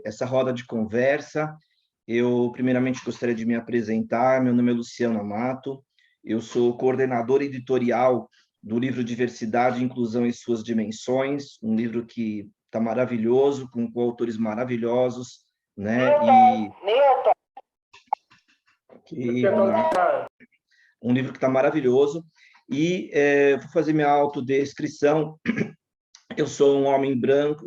essa roda de conversa. Eu, primeiramente, gostaria de me apresentar. Meu nome é Luciano Amato, eu sou coordenador editorial do livro Diversidade e Inclusão em Suas Dimensões, um livro que está maravilhoso, com coautores maravilhosos, né? Um livro que está maravilhoso. E vou fazer minha autodescrição. Eu sou um homem branco,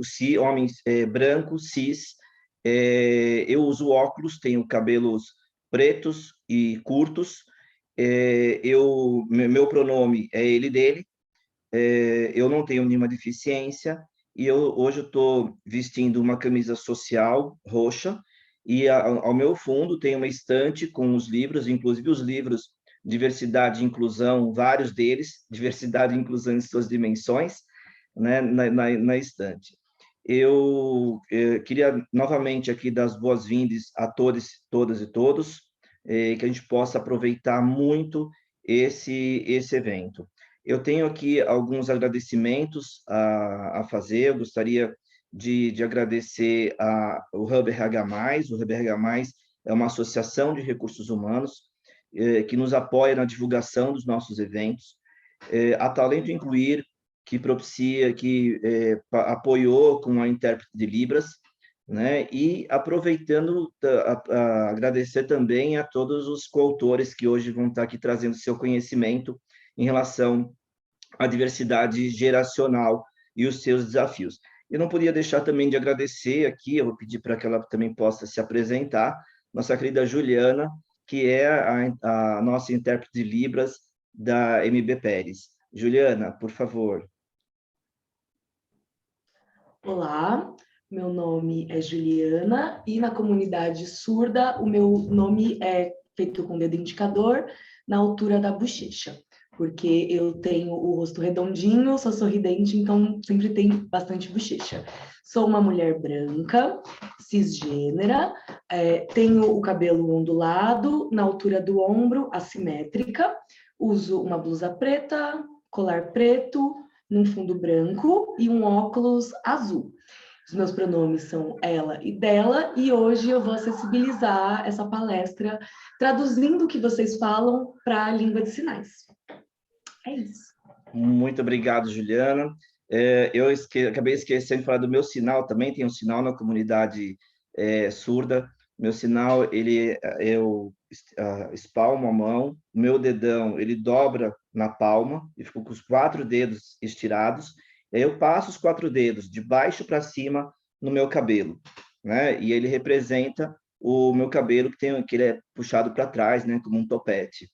branco, cis. Eu uso óculos, tenho cabelos pretos e curtos. Meu pronome é ele, dele. Eu não tenho nenhuma deficiência. E hoje eu estou vestindo uma camisa social roxa. E ao meu fundo tem uma estante com os livros, inclusive os livros Diversidade e Inclusão, vários deles, Diversidade e Inclusão em Suas Dimensões, né, na estante. Eu queria novamente aqui dar as boas-vindas a todos, todas e todos, que a gente possa aproveitar muito esse evento. Eu tenho aqui alguns agradecimentos a fazer. Eu gostaria de agradecer ao Hub RH+. O Hub RH+, é uma associação de recursos humanos que nos apoia na divulgação dos nossos eventos. A Talento Incluir, que propicia, que apoiou com a intérprete de Libras, né? E aproveitando, agradecer também a todos os coautores que hoje vão estar aqui trazendo seu conhecimento em relação à diversidade geracional e os seus desafios. Eu não podia deixar também de agradecer aqui, eu vou pedir para que ela também possa se apresentar, nossa querida Juliana, que é a nossa intérprete de Libras da MB Pérez. Juliana, por favor. Olá, meu nome é Juliana e na comunidade surda o meu nome é feito com dedo indicador na altura da bochecha, porque eu tenho o rosto redondinho, sou sorridente, então sempre tenho bastante bochecha. Sou uma mulher branca, cisgênera, tenho o cabelo ondulado na altura do ombro, assimétrica, uso uma blusa preta, colar preto, num fundo branco e um óculos azul. Os meus pronomes são ela e dela, e hoje eu vou acessibilizar essa palestra traduzindo o que vocês falam para a língua de sinais. É isso. Muito obrigado, Juliana. Eu acabei esquecendo de falar do meu sinal, também tem um sinal na comunidade surda. Meu sinal, eu espalmo a mão, meu dedão, ele dobra na palma, e fico com os 4 dedos estirados, e aí eu passo os 4 dedos de baixo para cima no meu cabelo, né? E ele representa o meu cabelo, que ele é puxado para trás, né? Como um topete,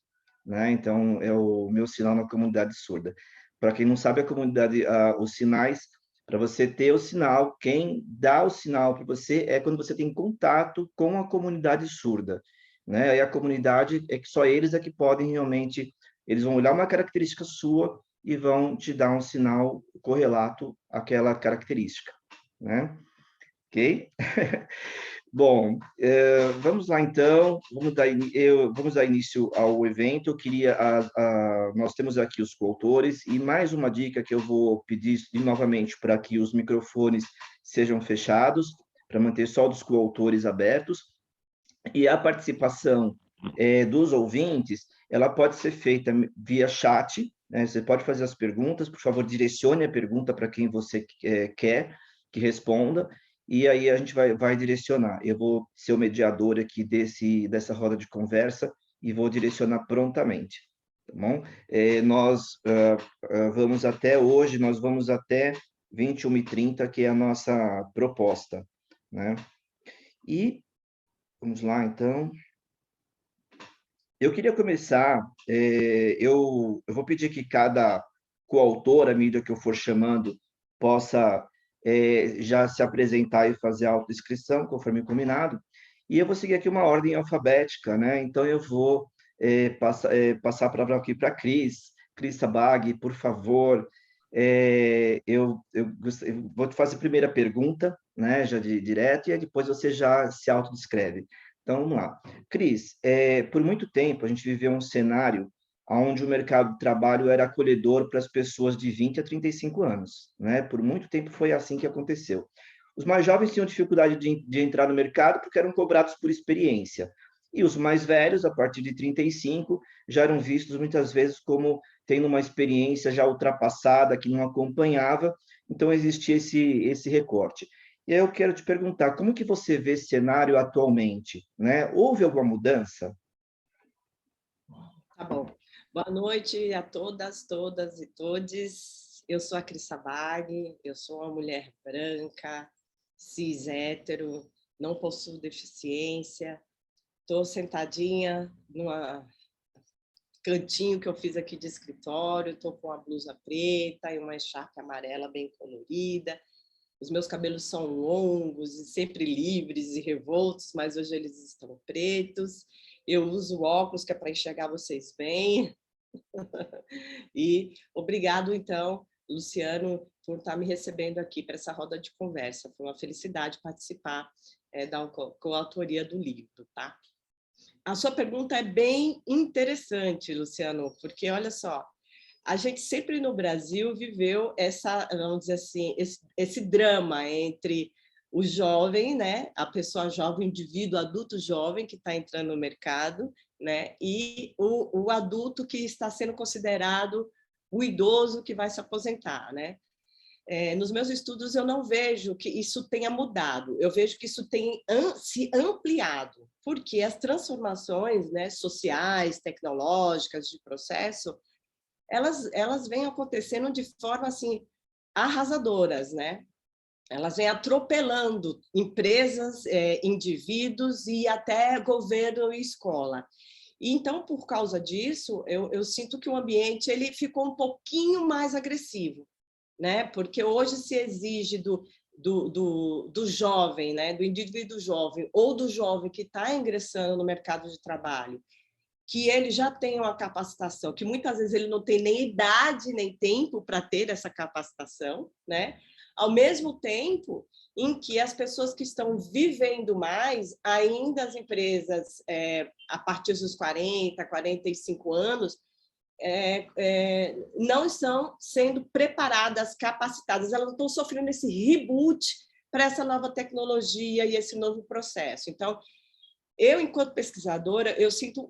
né? Então, é o meu sinal na comunidade surda. Para quem não sabe, a comunidade, os sinais, para você ter o sinal, quem dá o sinal para você é quando você tem contato com a comunidade surda, né? E a comunidade é que só eles é que podem realmente, eles vão olhar uma característica sua e vão te dar um sinal correlato àquela característica, né? Ok? Bom, vamos lá então, vamos dar início ao evento. Eu queria, nós temos aqui os coautores, e mais uma dica que eu vou pedir novamente para que os microfones sejam fechados, para manter só dos coautores abertos, e a participação dos ouvintes, ela pode ser feita via chat, né? Você pode fazer as perguntas, por favor, direcione a pergunta para quem você quer que responda, e aí a gente vai direcionar. Eu vou ser o mediador aqui dessa roda de conversa e vou direcionar prontamente, tá bom? Nós vamos até hoje, nós vamos até 21h30, que é a nossa proposta, né? E vamos lá, então. Eu queria começar, eu vou pedir que cada coautor, à medida que eu for chamando, possa já se apresentar e fazer a autodescrição, conforme combinado, e eu vou seguir aqui uma ordem alfabética, né? Então, eu vou passar a palavra aqui para a Cris Sabag, por favor. Eu vou te fazer a primeira pergunta, né, já direto, e aí depois você já se autodescreve. Então, vamos lá. Cris, por muito tempo a gente viveu um cenário onde o mercado de trabalho era acolhedor para as pessoas de 20 a 35 anos, né? Por muito tempo foi assim que aconteceu. Os mais jovens tinham dificuldade de entrar no mercado porque eram cobrados por experiência. E os mais velhos, a partir de 35, já eram vistos muitas vezes como tendo uma experiência já ultrapassada, que não acompanhava, então existia esse recorte. E aí eu quero te perguntar, como que você vê esse cenário atualmente, né? Houve alguma mudança? Tá bom. Boa noite a todas e todes. Eu sou a Cris Sabag, eu sou uma mulher branca, cis, hétero, não possuo deficiência. Estou sentadinha num cantinho que eu fiz aqui de escritório, estou com uma blusa preta e uma echarpe amarela bem colorida. Os meus cabelos são longos e sempre livres e revoltos, mas hoje eles estão pretos. Eu uso óculos que é para enxergar vocês bem. E obrigado, então, Luciano, por estar me recebendo aqui para essa roda de conversa. Foi uma felicidade participar da coautoria do livro, tá? A sua pergunta é bem interessante, Luciano, porque, olha só, a gente sempre no Brasil viveu essa, vamos dizer assim, esse drama entre o jovem, né, a pessoa jovem, o indivíduo adulto jovem que está entrando no mercado, né, e o adulto que está sendo considerado o idoso que vai se aposentar, né? Nos meus estudos eu não vejo que isso tenha mudado, eu vejo que isso tem se ampliado, porque as transformações, né, sociais, tecnológicas, de processo, elas vêm acontecendo de forma assim arrasadoras, né? Elas vêm atropelando empresas, indivíduos e até governo e escola. E então, por causa disso, eu sinto que o ambiente ele ficou um pouquinho mais agressivo, né? Porque hoje se exige do jovem, né? Do indivíduo jovem ou do jovem que está ingressando no mercado de trabalho, que ele já tem uma capacitação, que muitas vezes ele não tem nem idade nem tempo para ter essa capacitação, né? Ao mesmo tempo em que as pessoas que estão vivendo mais, ainda as empresas, a partir dos 40, 45 anos, não estão sendo preparadas, capacitadas, elas não estão sofrendo esse reboot para essa nova tecnologia e esse novo processo. Então, eu, enquanto pesquisadora, eu sinto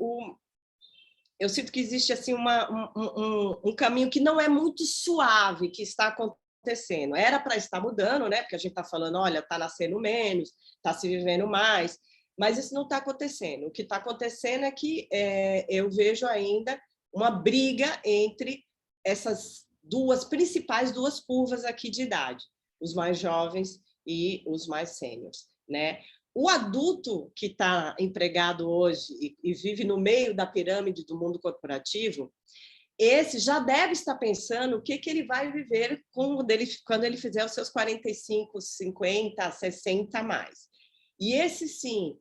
que existe assim um caminho que não é muito suave que está acontecendo. Era para estar mudando, né? Porque a gente está falando, olha, está nascendo menos, está se vivendo mais, mas isso não está acontecendo. O que está acontecendo é que eu vejo ainda uma briga entre essas principais duas curvas aqui de idade, os mais jovens e os mais sêniores, né? O adulto que está empregado hoje e vive no meio da pirâmide do mundo corporativo, esse já deve estar pensando o que ele vai viver quando ele fizer os seus 45, 50, 60 a mais. E esse, sim,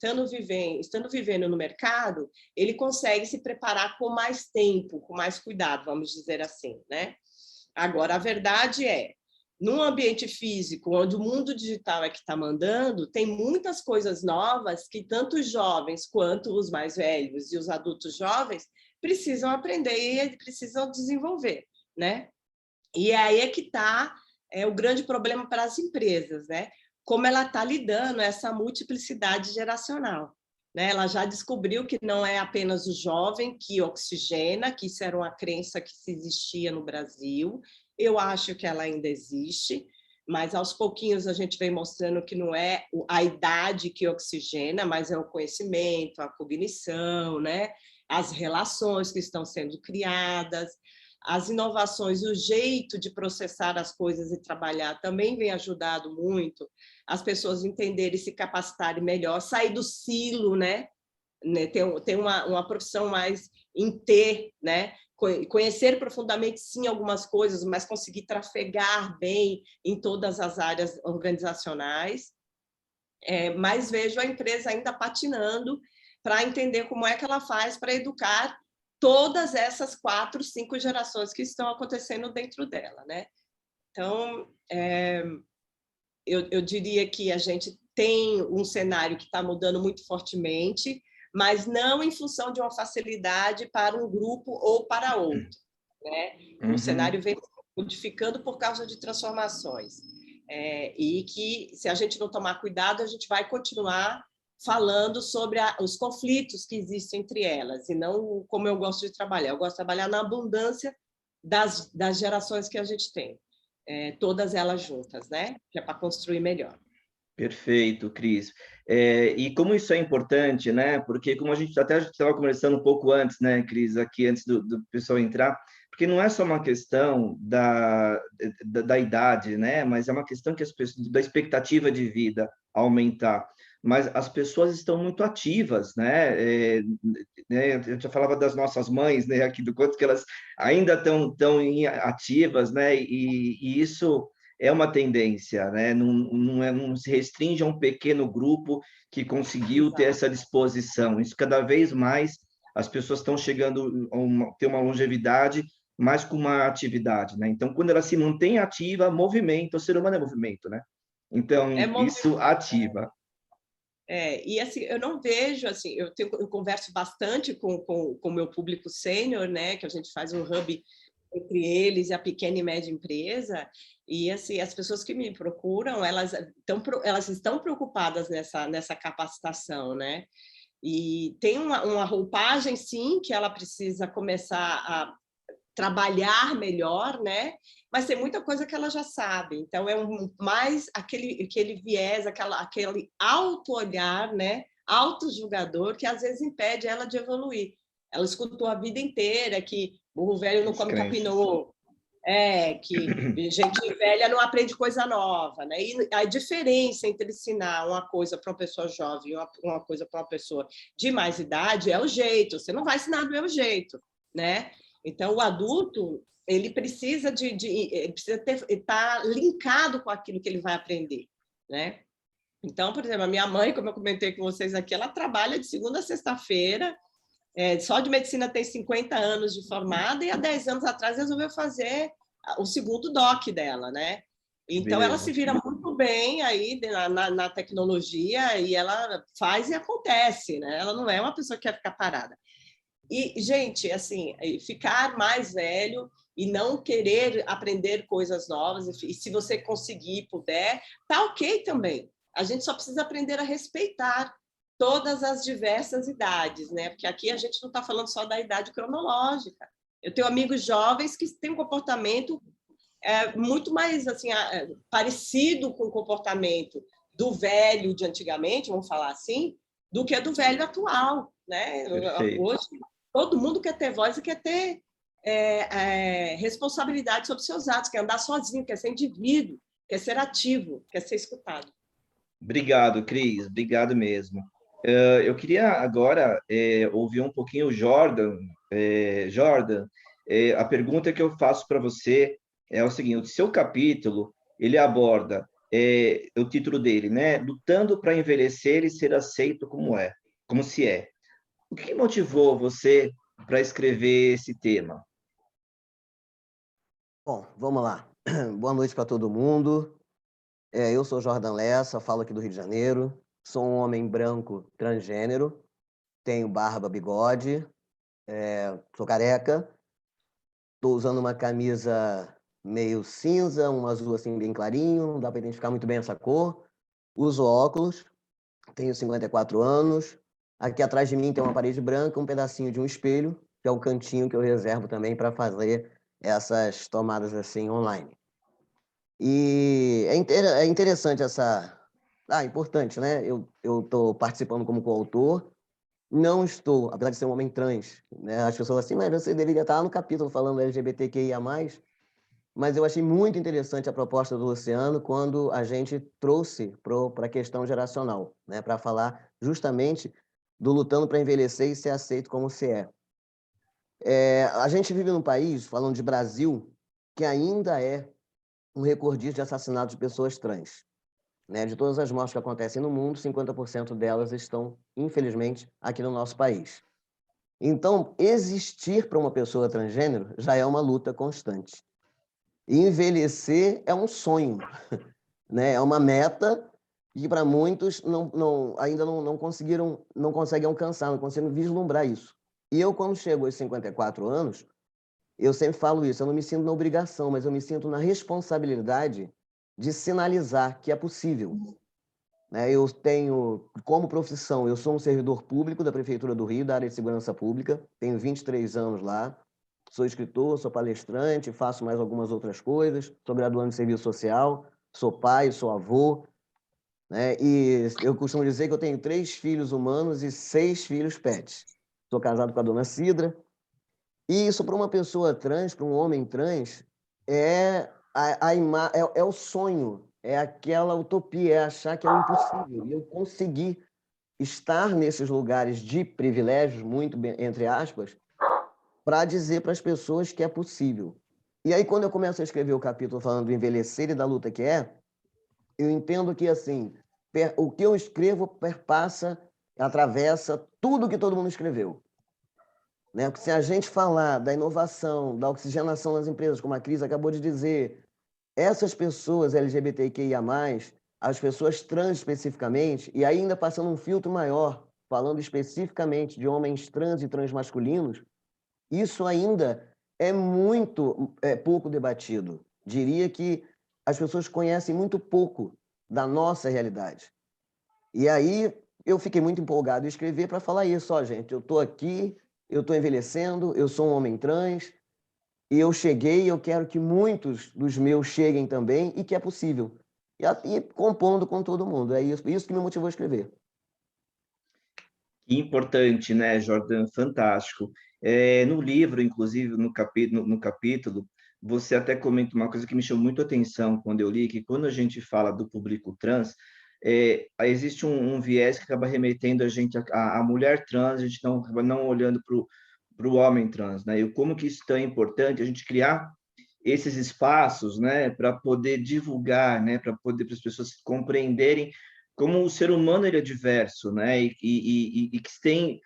estando vivendo no mercado, ele consegue se preparar com mais tempo, com mais cuidado, vamos dizer assim, né? Agora, a verdade é, num ambiente físico, onde o mundo digital é que está mandando, tem muitas coisas novas que tanto os jovens quanto os mais velhos e os adultos jovens precisam aprender e precisam desenvolver, né? E aí é que está o grande problema para as empresas, né? Como ela está lidando essa multiplicidade geracional. Né? Ela já descobriu que não é apenas o jovem que oxigena, que isso era uma crença que se existia no Brasil. Eu acho que ela ainda existe, mas aos pouquinhos a gente vem mostrando que não é a idade que oxigena, mas é o conhecimento, a cognição, né? As relações que estão sendo criadas, as inovações, o jeito de processar as coisas e trabalhar também vem ajudado muito as pessoas entenderem, se capacitarem melhor, sair do silo, né? Ter uma profissão mais em ter, né? Conhecer profundamente, sim, algumas coisas, mas conseguir trafegar bem em todas as áreas organizacionais. Mas vejo a empresa ainda patinando para entender como é que ela faz para educar todas essas 4, 5 gerações que estão acontecendo dentro dela, né? Então, eu diria que a gente tem um cenário que está mudando muito fortemente, mas não em função de uma facilidade para um grupo ou para outro, né? O cenário vem se modificando por causa de transformações. e que, se a gente não tomar cuidado, a gente vai continuar falando sobre os conflitos que existem entre elas, e não como eu gosto de trabalhar. Eu gosto de trabalhar na abundância das gerações que a gente tem, todas elas juntas, né? Que é para construir melhor. Perfeito, Cris. E como isso é importante, né? Porque como a gente até estava conversando um pouco antes, né, Cris, aqui antes do pessoal entrar, porque não é só uma questão da idade, né? Mas é uma questão que da expectativa de vida aumentar. Mas as pessoas estão muito ativas, né? Eu já falava das nossas mães, né? Aqui do quanto que elas ainda estão tão ativas, né? E isso é uma tendência, né? Não se restringe a um pequeno grupo que conseguiu ter essa disposição. Isso cada vez mais as pessoas estão chegando a ter uma longevidade mais com uma atividade, né? Então, quando ela se mantém ativa, movimento, o ser humano é movimento, né? Então, isso ativa. E assim, eu não vejo, assim, eu converso bastante com o meu público sênior, né? Que a gente faz um hub entre eles e a pequena e média empresa, e assim, as pessoas que me procuram, elas estão preocupadas nessa capacitação, né? E tem uma roupagem, sim, que ela precisa começar a trabalhar melhor, né? Mas tem muita coisa que ela já sabe. Então, é mais aquele viés, aquele auto-olhar, né? Auto-julgador, que às vezes impede ela de evoluir. Ela escutou a vida inteira que burro velho não come capinô, que gente velha não aprende coisa nova, né? E a diferença entre ensinar uma coisa para uma pessoa jovem e uma coisa para uma pessoa de mais idade é o jeito. Você não vai ensinar do mesmo jeito, né? Então, o adulto, ele precisa estar linkado com aquilo que ele vai aprender, né? Então, por exemplo, a minha mãe, como eu comentei com vocês aqui, ela trabalha de segunda a sexta-feira, só de medicina tem 50 anos de formada, e há 10 anos atrás resolveu fazer o segundo doc dela, né? Então, ela se vira muito bem aí na tecnologia, e ela faz e acontece, né? Ela não é uma pessoa que quer ficar parada. E, gente, assim, ficar mais velho e não querer aprender coisas novas, e se você conseguir, puder, tá ok também. A gente só precisa aprender a respeitar todas as diversas idades, né? Porque aqui a gente não está falando só da idade cronológica. Eu tenho amigos jovens que têm um comportamento muito mais assim, parecido com o comportamento do velho de antigamente, vamos falar assim, do que do velho atual, né? Perfeito. Hoje todo mundo quer ter voz e quer ter responsabilidade sobre seus atos, quer andar sozinho, quer ser indivíduo, quer ser ativo, quer ser escutado. Obrigado, Cris. Obrigado mesmo. Eu queria agora ouvir um pouquinho o Jordan. Jordan, a pergunta que eu faço para você é o seguinte: o seu capítulo, ele aborda o título dele, né? Lutando para envelhecer e ser aceito como se é. O que motivou você para escrever esse tema? Bom, vamos lá. Boa noite para todo mundo. Eu sou Jordan Lessa, falo aqui do Rio de Janeiro. Sou um homem branco transgênero, tenho barba, bigode, sou careca. Estou usando uma camisa meio cinza, um azul assim bem clarinho, não dá para identificar muito bem essa cor. Uso óculos, tenho 54 anos. Aqui atrás de mim tem uma parede branca, um pedacinho de um espelho, que é o cantinho que eu reservo também para fazer essas tomadas assim online. E é interessante essa... importante, né? Eu estou participando como coautor. Não estou, apesar de ser um homem trans, né? As pessoas assim, mas você deveria estar no capítulo falando LGBTQIA+. Mas eu achei muito interessante a proposta do Luciano quando a gente trouxe para a questão geracional, né? Para falar justamente do lutando para envelhecer e ser aceito como se é. A gente vive num país, falando de Brasil, que ainda é um recordista de assassinatos de pessoas trans. Né? De todas as mortes que acontecem no mundo, 50% delas estão, infelizmente, aqui no nosso país. Então, existir para uma pessoa transgênero já é uma luta constante. E envelhecer é um sonho, né? É uma meta que para muitos ainda não conseguem alcançar, não conseguem vislumbrar isso. E eu, quando chego aos 54 anos, eu sempre falo isso, eu não me sinto na obrigação, mas eu me sinto na responsabilidade de sinalizar que é possível. Né? Eu tenho, como profissão, eu sou um servidor público da Prefeitura do Rio, da área de segurança pública, tenho 23 anos lá, sou escritor, sou palestrante, faço mais algumas outras coisas, sou graduando em serviço social, sou pai, sou avô, né? E eu costumo dizer que eu tenho 3 filhos humanos e 6 filhos pets. Sou casado com a dona Cidra, e isso para uma pessoa trans, para um homem trans, é o sonho, é aquela utopia, é achar que é o impossível. E eu consegui estar nesses lugares de privilégios, muito bem, entre aspas, para dizer para as pessoas que é possível. E aí, quando eu começo a escrever o capítulo falando do envelhecer e da luta que é, eu entendo que, assim, o que eu escrevo perpassa, atravessa tudo que todo mundo escreveu. Né? Porque se a gente falar da inovação, da oxigenação das empresas, como a Cris acabou de dizer, essas pessoas LGBTQIA+, as pessoas trans especificamente, e ainda passando um filtro maior, falando especificamente de homens trans e transmasculinos, isso ainda é muito pouco debatido. Diria que as pessoas conhecem muito pouco da nossa realidade. E aí eu fiquei muito empolgado em escrever para falar isso. Ó, gente, eu estou aqui, eu estou envelhecendo, eu sou um homem trans, e eu cheguei e eu quero que muitos dos meus cheguem também e que é possível. E compondo com todo mundo. É isso que me motivou a escrever. Que importante, né, Jordan? Fantástico. No livro, inclusive, no capítulo, você até comenta uma coisa que me chamou muito a atenção quando eu li, que quando a gente fala do público trans, existe um viés que acaba remetendo a gente à mulher trans, a gente não acaba não olhando para o homem trans, né? E como que isso é tão importante, a gente criar esses espaços, né, para poder divulgar, né, para as pessoas compreenderem como o ser humano ele é diverso, né, e que tem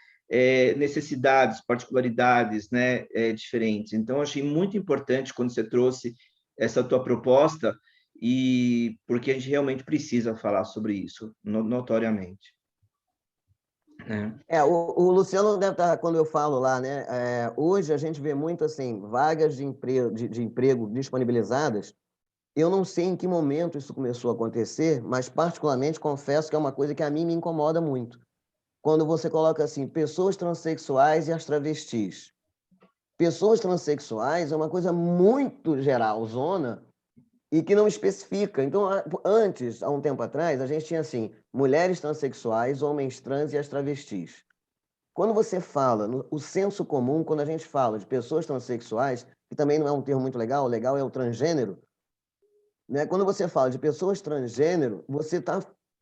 necessidades, particularidades, né, diferentes. Então, eu achei muito importante quando você trouxe essa tua proposta, e porque a gente realmente precisa falar sobre isso, notoriamente. Né? O Luciano deve estar, quando eu falo lá, né? Hoje a gente vê muito assim, vagas de emprego disponibilizadas. Eu não sei em que momento isso começou a acontecer, mas particularmente confesso que é uma coisa que a mim me incomoda muito. Quando você coloca assim, pessoas transexuais e as travestis. Pessoas transexuais é uma coisa muito geralzona e que não especifica. Então, antes, há um tempo atrás, a gente tinha assim, mulheres transexuais, homens trans e as travestis. Quando você fala, o senso comum, quando a gente fala de pessoas transexuais, que também não é um termo muito legal, o legal é o transgênero, né? Quando você fala de pessoas transgênero,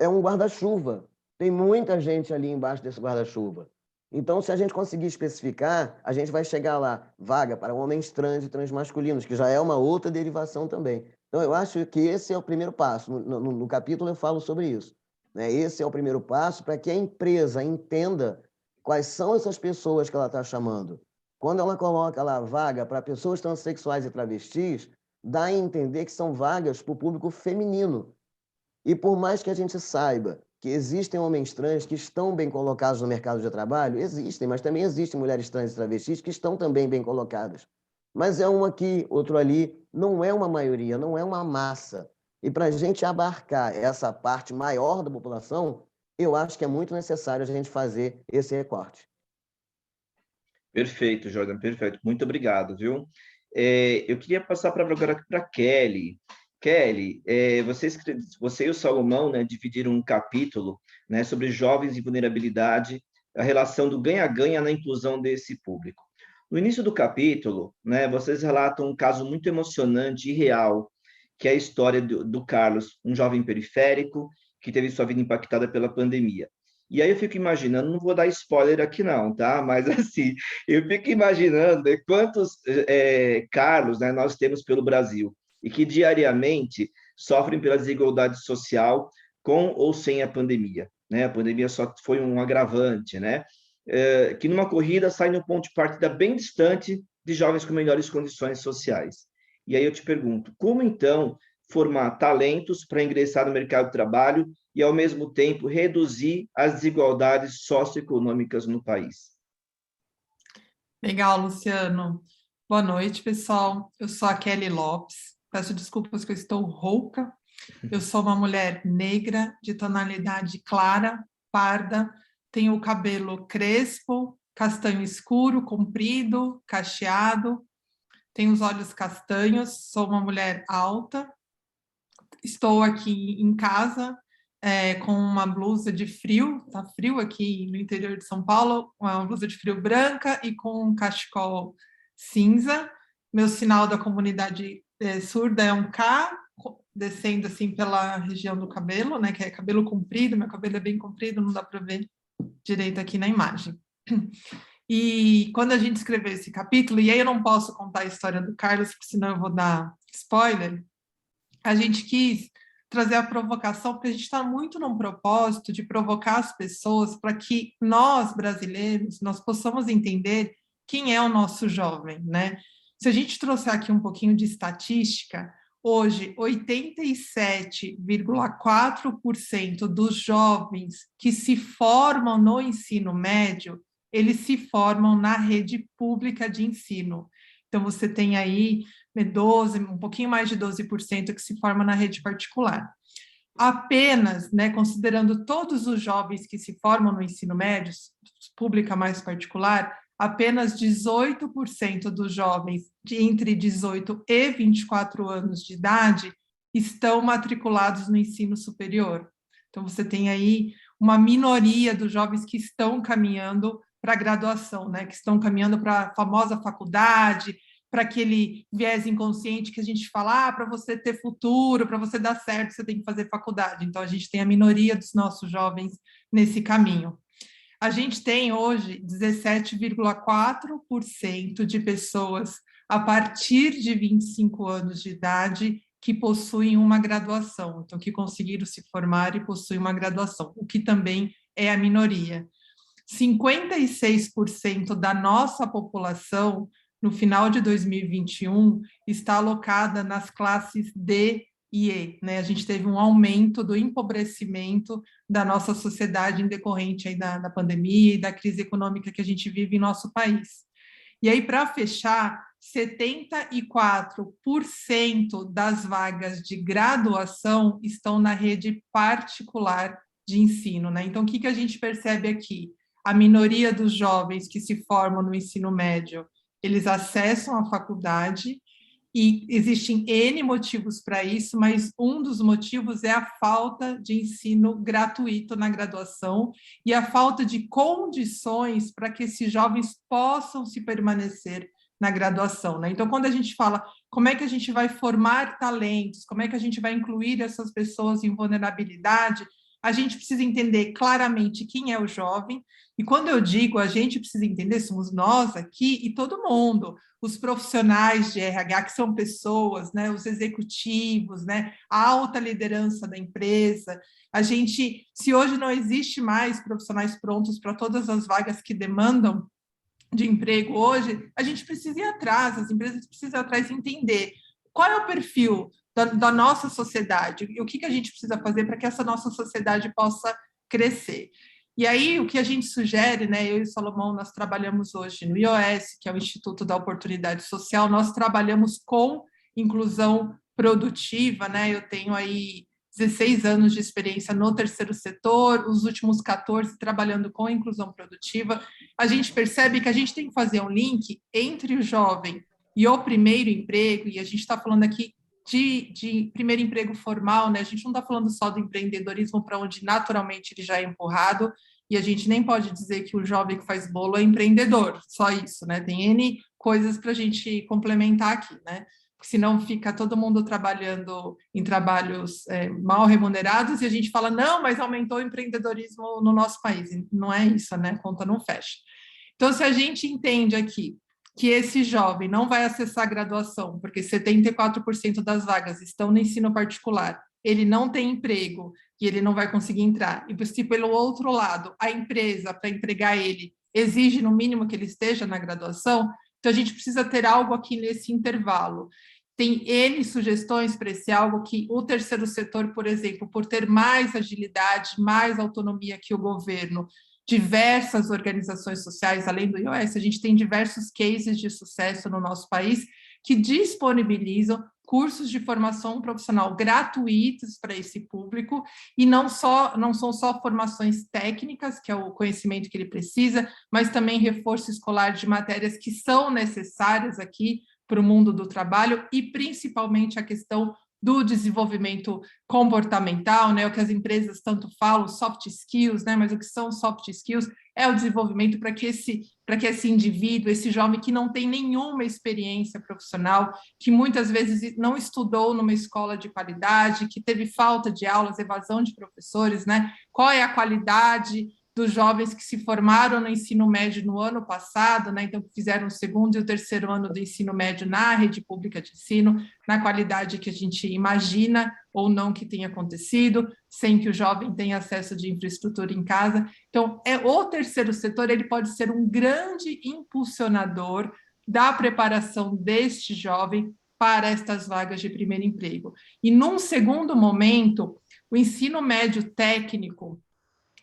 é um guarda-chuva. Tem muita gente ali embaixo desse guarda-chuva. Então, se a gente conseguir especificar, a gente vai chegar lá, vaga para homens trans e transmasculinos, que já é uma outra derivação também. Então, eu acho que esse é o primeiro passo. No capítulo eu falo sobre isso. Né? Esse é o primeiro passo para que a empresa entenda quais são essas pessoas que ela está chamando. Quando ela coloca lá vaga para pessoas transexuais e travestis, dá a entender que são vagas para o público feminino. E por mais que a gente saiba que existem homens trans que estão bem colocados no mercado de trabalho, existem, mas também existem mulheres trans e travestis que estão também bem colocadas. Mas é um aqui, outro ali, não é uma maioria, não é uma massa. E para a gente abarcar essa parte maior da população, eu acho que é muito necessário a gente fazer esse recorte. Perfeito, Jordan, perfeito. Muito obrigado, viu? Eu queria passar agora para Kelly. Kelly, você e o Salomão, né, dividiram um capítulo, né, sobre jovens e vulnerabilidade, a relação do ganha-ganha na inclusão desse público. No início do capítulo, né, vocês relatam um caso muito emocionante e real, que é a história do Carlos, um jovem periférico que teve sua vida impactada pela pandemia. E aí eu fico imaginando, não vou dar spoiler aqui não, tá? Mas assim, eu fico imaginando quantos Carlos, né, nós temos pelo Brasil e que diariamente sofrem pela desigualdade social com ou sem a pandemia, né? A pandemia só foi um agravante, né? Que numa corrida sai no ponto de partida bem distante de jovens com melhores condições sociais. E aí eu te pergunto, como então formar talentos para ingressar no mercado de trabalho e, ao mesmo tempo, reduzir as desigualdades socioeconômicas no país? Legal, Luciano. Boa noite, pessoal. Eu sou a Kelly Lopes. Peço desculpas que eu estou rouca, Eu sou uma mulher negra, de tonalidade clara, parda, tenho o cabelo crespo, castanho escuro, comprido, cacheado, tenho os olhos castanhos, sou uma mulher alta, estou aqui em casa com uma blusa de frio, tá frio aqui no interior de São Paulo, uma blusa de frio branca e com um cachecol cinza. Meu sinal da comunidade surda é um K, descendo assim pela região do cabelo, né, que é cabelo comprido, meu cabelo é bem comprido, não dá para ver direito aqui na imagem. E quando a gente escreveu esse capítulo, e aí eu não posso contar a história do Carlos, porque senão eu vou dar spoiler, a gente quis trazer a provocação, porque a gente está muito num propósito de provocar as pessoas para que nós, brasileiros, nós possamos entender quem é o nosso jovem, né? Se a gente trouxer aqui um pouquinho de estatística, hoje 87,4% dos jovens que se formam no ensino médio, eles se formam na rede pública de ensino. Então, você tem aí 12, um pouquinho mais de 12% que se forma na rede particular. Apenas, né, considerando todos os jovens que se formam no ensino médio, pública mais particular, apenas 18% dos jovens de entre 18 e 24 anos de idade estão matriculados no ensino superior. Então, você tem aí uma minoria dos jovens que estão caminhando para a graduação, né, que estão caminhando para a famosa faculdade, para aquele viés inconsciente que a gente fala, para você ter futuro, para você dar certo, você tem que fazer faculdade. Então, a gente tem a minoria dos nossos jovens nesse caminho. A gente tem hoje 17,4% de pessoas a partir de 25 anos de idade que possuem uma graduação, então que conseguiram se formar e possuem uma graduação, o que também é a minoria. 56% da nossa população no final de 2021, está alocada nas classes D e E, né? A gente teve um aumento do empobrecimento da nossa sociedade em decorrente aí da pandemia e da crise econômica que a gente vive em nosso país. E aí, para fechar, 74% das vagas de graduação estão na rede particular de ensino, né? Então, o que a gente percebe aqui? A minoria dos jovens que se formam no ensino médio, eles acessam a faculdade e existem N motivos para isso, mas um dos motivos é a falta de ensino gratuito na graduação e a falta de condições para que esses jovens possam se permanecer na graduação, né? Então, quando a gente fala como é que a gente vai formar talentos, como é que a gente vai incluir essas pessoas em vulnerabilidade, a gente precisa entender claramente quem é o jovem. E quando eu digo a gente precisa entender, somos nós aqui e todo mundo, os profissionais de RH, que são pessoas, né, os executivos, né, a alta liderança da empresa. A gente, se hoje não existe mais profissionais prontos para todas as vagas que demandam de emprego hoje, a gente precisa ir atrás, as empresas precisam ir atrás e entender qual é o perfil da nossa sociedade e o que a gente precisa fazer para que essa nossa sociedade possa crescer. E aí, o que a gente sugere, né, eu e o Salomão, nós trabalhamos hoje no IOS, que é o Instituto da Oportunidade Social, nós trabalhamos com inclusão produtiva, né, eu tenho aí 16 anos de experiência no terceiro setor, os últimos 14 trabalhando com inclusão produtiva. A gente percebe que a gente tem que fazer um link entre o jovem e o primeiro emprego, e a gente está falando aqui de primeiro emprego formal, né? A gente não está falando só do empreendedorismo para onde naturalmente ele já é empurrado, e a gente nem pode dizer que o jovem que faz bolo é empreendedor, só isso, né? Tem N coisas para a gente complementar aqui, né? Porque senão fica todo mundo trabalhando em trabalhos mal remunerados e a gente fala, não, mas aumentou o empreendedorismo no nosso país. E não é isso, né? A conta não fecha. Então, se a gente entende aqui que esse jovem não vai acessar a graduação, porque 74% das vagas estão no ensino particular, ele não tem emprego e ele não vai conseguir entrar. E se pelo outro lado, a empresa, para empregar ele, exige no mínimo que ele esteja na graduação, então a gente precisa ter algo aqui nesse intervalo. Tem N sugestões para esse algo que o terceiro setor, por exemplo, por ter mais agilidade, mais autonomia que o governo, diversas organizações sociais, além do IOS, a gente tem diversos cases de sucesso no nosso país que disponibilizam cursos de formação profissional gratuitos para esse público, e não são só formações técnicas, que é o conhecimento que ele precisa, mas também reforço escolar de matérias que são necessárias aqui para o mundo do trabalho, e principalmente a questão do desenvolvimento comportamental, né, o que as empresas tanto falam, soft skills, né, mas o que são soft skills é o desenvolvimento para que esse indivíduo, esse jovem que não tem nenhuma experiência profissional, que muitas vezes não estudou numa escola de qualidade, que teve falta de aulas, evasão de professores, né, qual é a qualidade dos jovens que se formaram no ensino médio no ano passado, né, então que fizeram o segundo e o terceiro ano do ensino médio na rede pública de ensino, na qualidade que a gente imagina ou não que tenha acontecido, sem que o jovem tenha acesso de infraestrutura em casa. Então, o terceiro setor ele pode ser um grande impulsionador da preparação deste jovem para estas vagas de primeiro emprego. E, num segundo momento, o ensino médio técnico,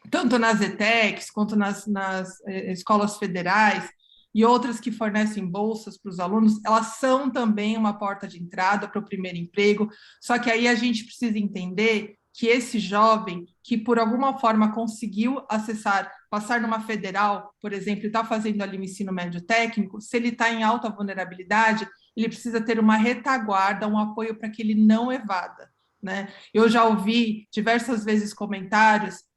tanto nas ETECs quanto nas escolas federais e outras que fornecem bolsas para os alunos, elas são também uma porta de entrada para o primeiro emprego, só que aí a gente precisa entender que esse jovem que por alguma forma conseguiu passar numa federal, por exemplo, e está fazendo ali um ensino médio técnico, se ele está em alta vulnerabilidade, ele precisa ter uma retaguarda, um apoio para que ele não evada, né? Eu já ouvi diversas vezes comentários,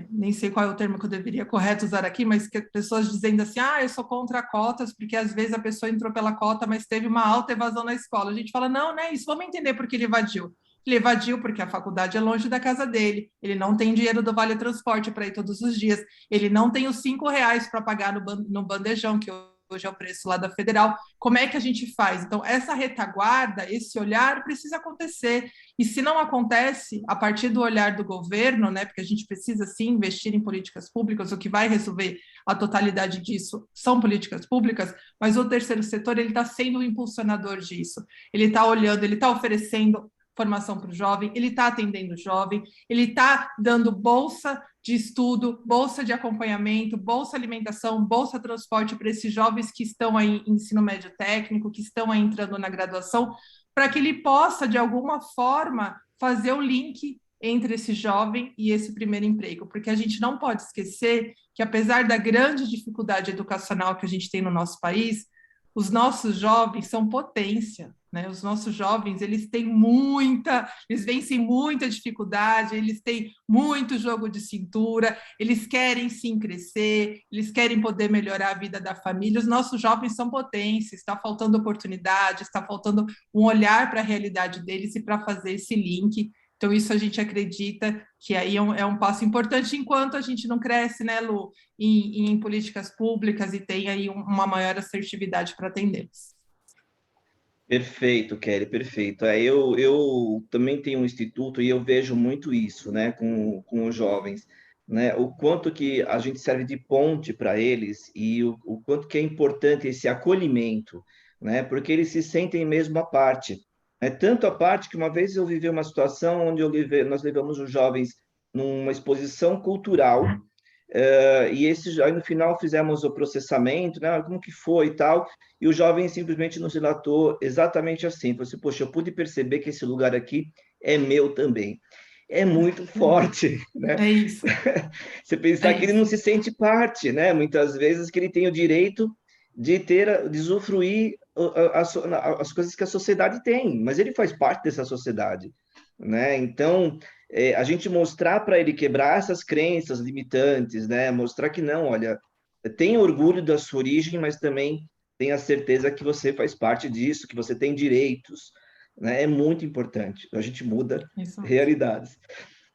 nem sei qual é o termo que eu deveria correto usar aqui, mas que pessoas dizendo assim, eu sou contra cotas, porque às vezes a pessoa entrou pela cota, mas teve uma alta evasão na escola. A gente fala, não é isso, vamos entender por que ele evadiu. Ele evadiu porque a faculdade é longe da casa dele, ele não tem dinheiro do Vale Transporte para ir todos os dias, ele não tem os R$ 5 para pagar no bandejão, que hoje é o preço lá da federal. Como é que a gente faz? Então, essa retaguarda, esse olhar precisa acontecer. E se não acontece, a partir do olhar do governo, né, porque a gente precisa sim investir em políticas públicas, o que vai resolver a totalidade disso são políticas públicas, mas o terceiro setor ele está sendo o impulsionador disso. Ele está olhando, ele está oferecendo formação para o jovem, ele está atendendo o jovem, ele está dando bolsa de estudo, bolsa de acompanhamento, bolsa alimentação, bolsa transporte para esses jovens que estão aí em ensino médio técnico, que estão aí entrando na graduação, para que ele possa, de alguma forma, fazer o link entre esse jovem e esse primeiro emprego, porque a gente não pode esquecer que, apesar da grande dificuldade educacional que a gente tem no nosso país, os nossos jovens são potência, né? Os nossos jovens, eles vencem muita dificuldade, eles têm muito jogo de cintura, eles querem sim crescer, eles querem poder melhorar a vida da família. Os nossos jovens são potência, está faltando oportunidade, está faltando um olhar para a realidade deles e para fazer esse link. Então, isso a gente acredita que aí é um passo importante, enquanto a gente não cresce, né, Lu, em políticas públicas e tem aí uma maior assertividade para atendê-los. Perfeito, Kelly, perfeito. Eu também tenho um instituto e eu vejo muito isso, né, com os jovens, né, o quanto que a gente serve de ponte para eles e o quanto que é importante esse acolhimento, né, porque eles se sentem mesmo à parte. É tanto a parte que uma vez eu vivi uma situação onde nós levamos os jovens numa exposição cultural. Aí no final fizemos o processamento, né? Como que foi e tal, e o jovem simplesmente nos relatou exatamente assim, falou assim, poxa, eu pude perceber que esse lugar aqui é meu também. É muito forte, né? É isso. Você pensar que ele não se sente parte, né? Muitas vezes que ele tem o direito de usufruir as coisas que a sociedade tem, mas ele faz parte dessa sociedade, né? Então, a gente mostrar para ele quebrar essas crenças limitantes, né? Mostrar que não, olha, tem orgulho da sua origem, mas também tem a certeza que você faz parte disso, que você tem direitos, né? É muito importante. A gente muda realidades.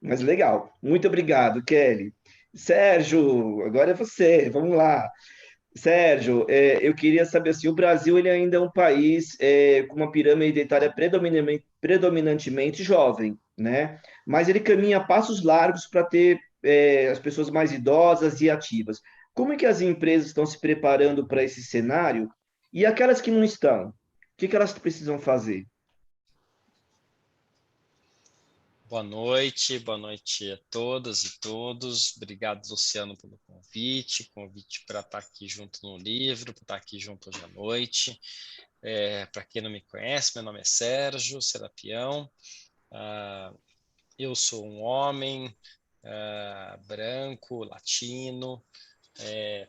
Mas legal. Muito obrigado, Kelly. Sérgio, agora é você. Vamos lá. Sérgio, eu queria saber assim, o Brasil ele ainda é um país com uma pirâmide etária predominantemente jovem, né? Mas ele caminha a passos largos para ter as pessoas mais idosas e ativas. Como é que as empresas estão se preparando para esse cenário? E aquelas que não estão, o que elas precisam fazer? Boa noite a todas e todos. Obrigado, Luciano, pelo convite para estar aqui junto no livro, para estar aqui junto hoje à noite. Para quem não me conhece, meu nome é Sérgio Serapião. Eu sou um homem branco, latino,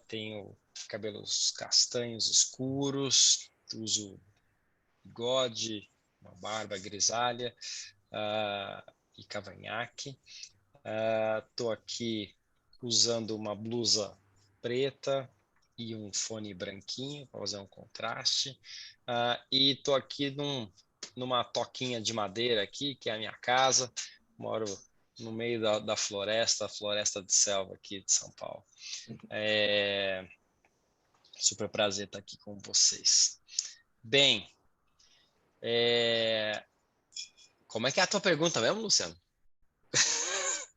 tenho cabelos castanhos escuros, uso bigode, uma barba grisalha e cavanhaque. Estou aqui usando uma blusa preta e um fone branquinho para fazer um contraste. E estou aqui numa toquinha de madeira aqui, que é a minha casa. Moro no meio da floresta de selva aqui de São Paulo. Super prazer estar aqui com vocês. Bem, como é que é a tua pergunta mesmo, Luciano?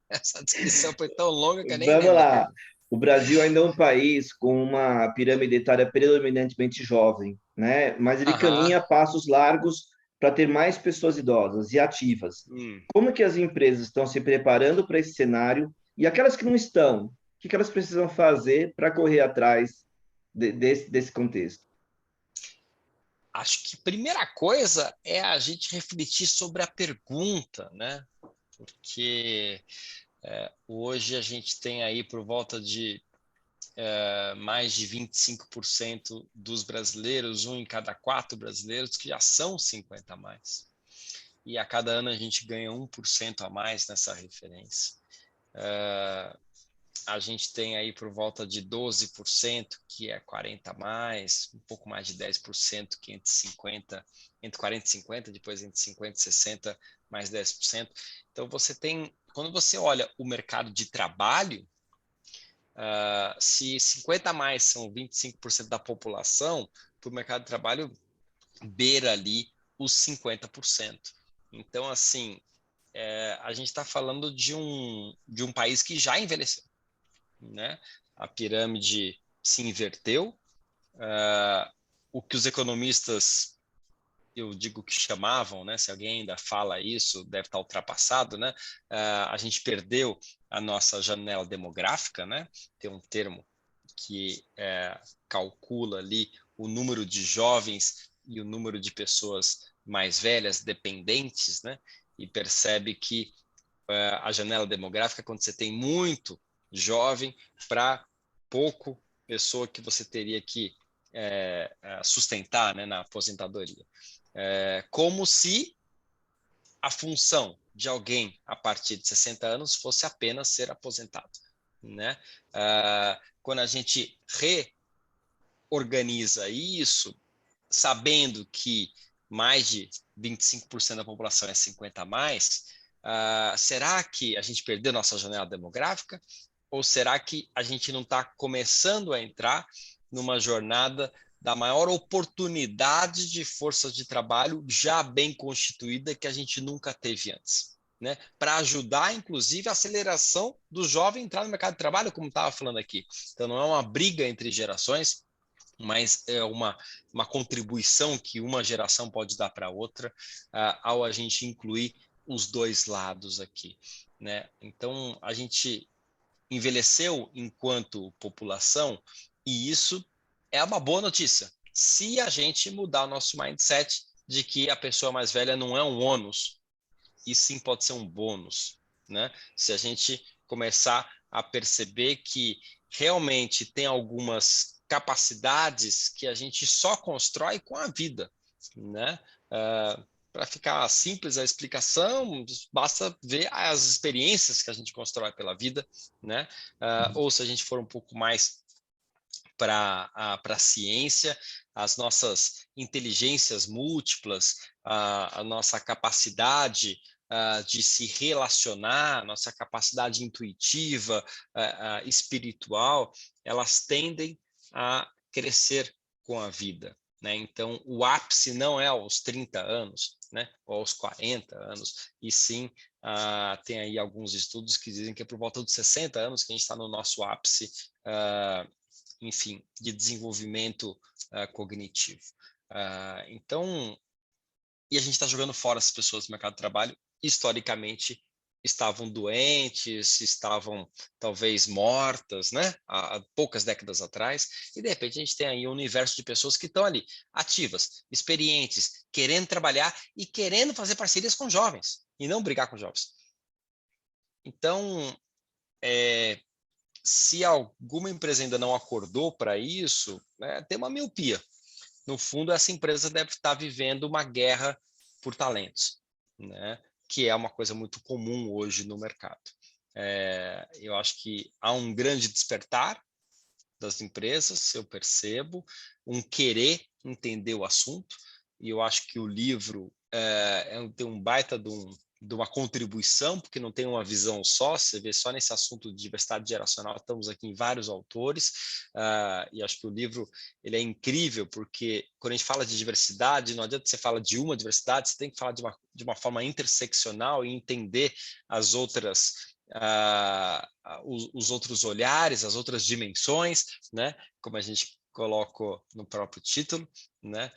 Essa descrição foi tão longa que eu nem Vamos lembro. lá. O Brasil ainda é um país com uma pirâmide etária predominantemente jovem, né? Mas ele caminha a passos largos para ter mais pessoas idosas e ativas. Como que as empresas estão se preparando para esse cenário? E aquelas que não estão, o que elas precisam fazer para correr atrás desse contexto? Acho que a primeira coisa é a gente refletir sobre a pergunta, né? Porque hoje a gente tem aí por volta de mais de 25% dos brasileiros, 1 em cada 4 brasileiros, que já são 50 a mais. E a cada ano a gente ganha 1% a mais nessa referência. A gente tem aí por volta de 12%, que é 40 a mais, um pouco mais de 10%, que entre 40 e 50, depois entre 50 e 60, mais 10%. Então, quando você olha o mercado de trabalho, se 50 a mais são 25% da população, para o mercado de trabalho beira ali os 50%. Então, assim, a gente está falando de um país que já envelheceu, né? A pirâmide se inverteu. O que os economistas, eu digo que chamavam, né? Se alguém ainda fala isso, deve estar ultrapassado, né? A gente perdeu a nossa janela demográfica, né? Tem um termo que calcula ali o número de jovens e o número de pessoas mais velhas dependentes, né? E percebe que a janela demográfica é quando você tem muito jovem para pouco pessoa que você teria que sustentar, né, na aposentadoria. Como se a função de alguém a partir de 60 anos fosse apenas ser aposentado, né? Quando a gente reorganiza isso, sabendo que mais de 25% da população é 50 a mais, será que a gente perdeu nossa janela demográfica? Ou será que a gente não está começando a entrar numa jornada da maior oportunidade de forças de trabalho já bem constituída que a gente nunca teve antes, né? Para ajudar, inclusive, a aceleração do jovem entrar no mercado de trabalho, como estava falando aqui. Então, não é uma briga entre gerações, mas é uma contribuição que uma geração pode dar para a outra ao a gente incluir os dois lados aqui, né? Então, a gente envelheceu enquanto população e isso é uma boa notícia. Se a gente mudar o nosso mindset de que a pessoa mais velha não é um ônus, e sim pode ser um bônus, né? Se a gente começar a perceber que realmente tem algumas capacidades que a gente só constrói com a vida, né? Para ficar simples a explicação, basta ver as experiências que a gente constrói pela vida, né? Ou se a gente for um pouco mais para a ciência, as nossas inteligências múltiplas, a nossa capacidade de se relacionar, a nossa capacidade intuitiva, espiritual, elas tendem a crescer com a vida, né? Então, o ápice não é aos 30 anos, né? Ou aos 40 anos, e sim, tem aí alguns estudos que dizem que é por volta dos 60 anos que a gente está no nosso ápice, enfim, de desenvolvimento cognitivo. Então, e a gente está jogando fora as pessoas do mercado de trabalho, historicamente, estavam doentes, estavam talvez mortas, né? Há poucas décadas atrás, e de repente a gente tem aí um universo de pessoas que estão ali, ativas, experientes, querendo trabalhar e querendo fazer parcerias com jovens, e não brigar com jovens. Então, se alguma empresa ainda não acordou para isso, né, tem uma miopia. No fundo, essa empresa deve estar vivendo uma guerra por talentos, né? Que é uma coisa muito comum hoje no mercado. Eu acho que há um grande despertar das empresas, eu percebo, um querer entender o assunto, e eu acho que o livro tem um baita de uma contribuição, porque não tem uma visão só, você vê só nesse assunto de diversidade geracional, estamos aqui em vários autores, e acho que o livro ele é incrível, porque quando a gente fala de diversidade, não adianta você falar de uma diversidade, você tem que falar de uma forma interseccional e entender as outras os outros olhares, as outras dimensões, né? Como a gente coloca no próprio título, né?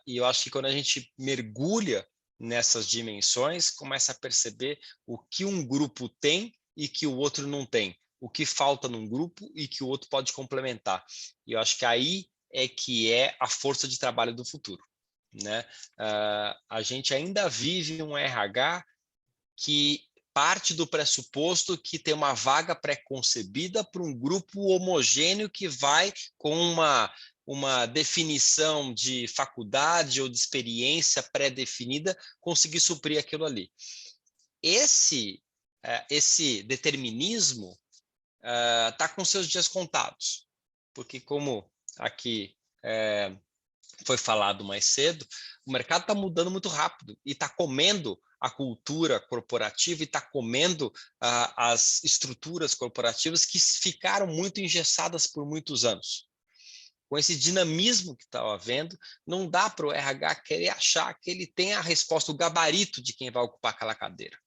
E eu acho que quando a gente mergulha nessas dimensões, começa a perceber o que um grupo tem e que o outro não tem, o que falta num grupo e que o outro pode complementar. E eu acho que aí é que é a força de trabalho do futuro, né? A gente ainda vive um RH que parte do pressuposto que tem uma vaga pré-concebida para um grupo homogêneo que vai com uma definição de faculdade ou de experiência pré-definida conseguir suprir aquilo ali. Esse determinismo está com seus dias contados, porque como aqui foi falado mais cedo, o mercado está mudando muito rápido e está comendo a cultura corporativa e está comendo as estruturas corporativas que ficaram muito engessadas por muitos anos. Com esse dinamismo que está havendo, não dá para o RH querer achar que ele tem a resposta, o gabarito de quem vai ocupar aquela cadeira,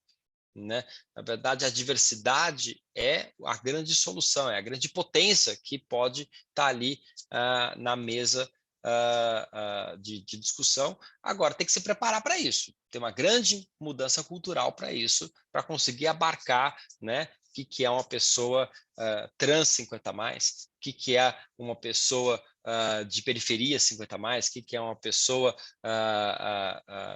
né? Na verdade, a diversidade é a grande solução, é a grande potência que pode estar ali na mesa de discussão. Agora, tem que se preparar para isso. Tem uma grande mudança cultural para isso, para conseguir abarcar, né, o que é uma pessoa trans 50+, o que é uma pessoa de periferia 50+, o que é uma pessoa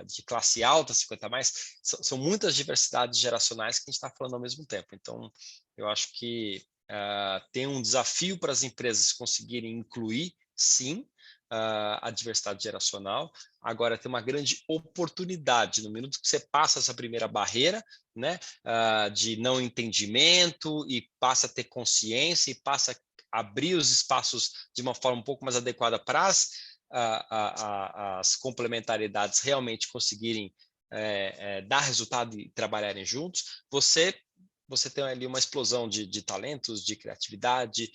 de classe alta 50+. São muitas diversidades geracionais que a gente está falando ao mesmo tempo. Então, eu acho que tem um desafio para as empresas conseguirem incluir, sim, a diversidade geracional. Agora tem uma grande oportunidade no minuto que você passa essa primeira barreira, né, de não entendimento e passa a ter consciência e passa a abrir os espaços de uma forma um pouco mais adequada para as complementariedades realmente conseguirem dar resultado e trabalharem juntos, você tem ali uma explosão de talentos, de criatividade,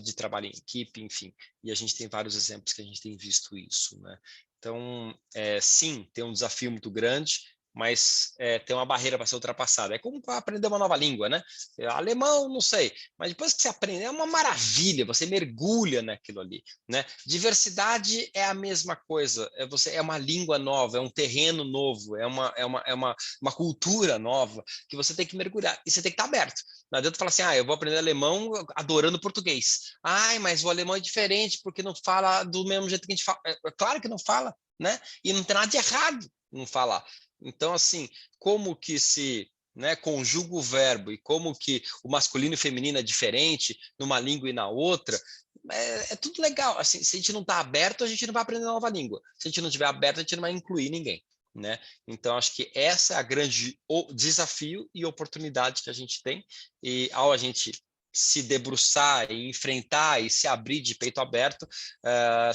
de trabalho em equipe, enfim. E a gente tem vários exemplos que a gente tem visto isso, né? Então, sim, tem um desafio muito grande, mas tem uma barreira para ser ultrapassada. É como aprender uma nova língua, né? Alemão, não sei, mas depois que você aprende, é uma maravilha, você mergulha naquilo ali, né? Diversidade é a mesma coisa, é uma língua nova, é um terreno novo, é uma cultura nova que você tem que mergulhar, e você tem que estar aberto. Não adianta falar assim, eu vou aprender alemão adorando português. Mas o alemão é diferente porque não fala do mesmo jeito que a gente fala. Claro que não fala, né? E não tem nada de errado não falar. Então, assim, como que se conjuga o verbo e como que o masculino e o feminino é diferente numa língua e na outra, é tudo legal. Assim, se a gente não está aberto, a gente não vai aprender nova língua. Se a gente não estiver aberto, a gente não vai incluir ninguém, né? Então, acho que essa é a grande desafio e oportunidade que a gente tem. E ao a gente se debruçar e enfrentar e se abrir de peito aberto,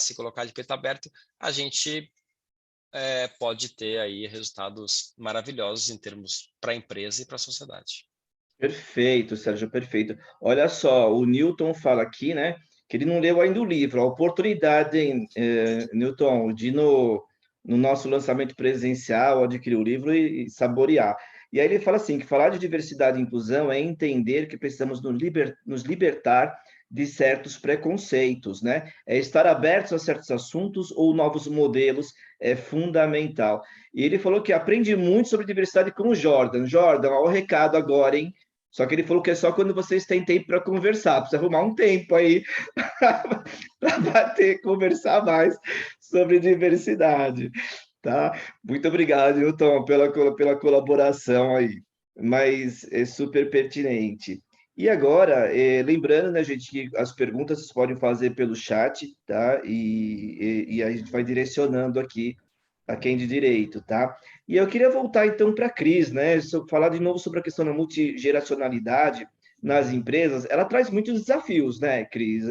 se colocar de peito aberto, a gente pode ter aí resultados maravilhosos em termos para a empresa e para a sociedade. Perfeito, Sérgio, perfeito. Olha só, o Newton fala aqui, né, que ele não leu ainda o livro. A oportunidade, Newton, de no nosso lançamento presencial adquirir o livro e saborear. E aí ele fala assim, que falar de diversidade e inclusão é entender que precisamos nos libertar de certos preconceitos, né? Estar abertos a certos assuntos ou novos modelos é fundamental. E ele falou que aprende muito sobre diversidade com o Jordan. Jordan, olha o recado agora, hein? Só que ele falou que é só quando vocês têm tempo para conversar. Precisa arrumar um tempo aí para bater, conversar mais sobre diversidade, tá? Muito obrigado, Newton, pela colaboração aí. Mas é super pertinente. E agora, lembrando, né, gente, que as perguntas vocês podem fazer pelo chat, tá? E a gente vai direcionando aqui a quem de direito, tá? E eu queria voltar, então, para a Cris, né? Falar de novo sobre a questão da multigeracionalidade nas empresas. Ela traz muitos desafios, né, Cris?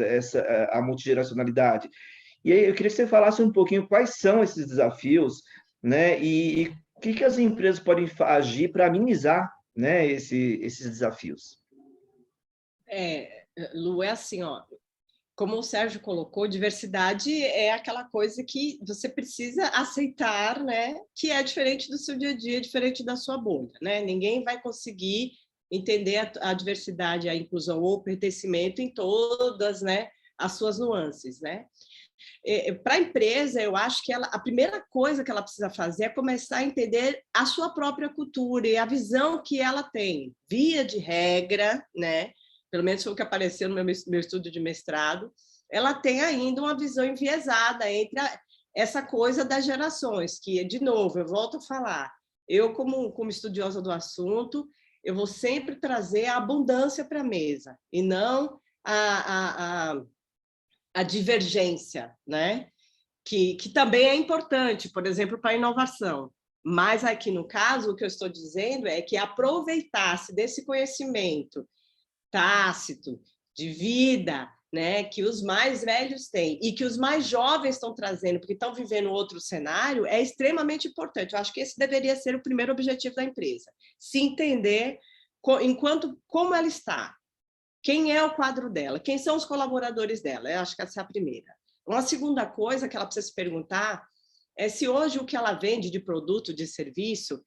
A multigeracionalidade. E aí eu queria que você falasse um pouquinho quais são esses desafios, né? E o que as empresas podem agir para minimizar, né, esses desafios. Lu, é assim, ó, como o Sérgio colocou, diversidade é aquela coisa que você precisa aceitar, né, que é diferente do seu dia a dia, diferente da sua bolha, né? Ninguém vai conseguir entender a diversidade, a inclusão ou o pertencimento em todas, né, as suas nuances, né? Para a empresa, eu acho que a primeira coisa que ela precisa fazer é começar a entender a sua própria cultura e a visão que ela tem. Via de regra, né? Pelo menos foi o que apareceu no meu estudo de mestrado, ela tem ainda uma visão enviesada entre essa coisa das gerações, que, de novo, eu volto a falar, eu, como estudiosa do assunto, eu vou sempre trazer a abundância para a mesa, e não a divergência, né? Que também é importante, por exemplo, para a inovação. Mas aqui, no caso, o que eu estou dizendo é que aproveitar-se desse conhecimento tácito, de vida, né, que os mais velhos têm e que os mais jovens estão trazendo, porque estão vivendo outro cenário, é extremamente importante. Eu acho que esse deveria ser o primeiro objetivo da empresa. Se entender como ela está, quem é o quadro dela, quem são os colaboradores dela. Eu acho que essa é a primeira. Uma segunda coisa que ela precisa se perguntar é se hoje o que ela vende de produto, de serviço,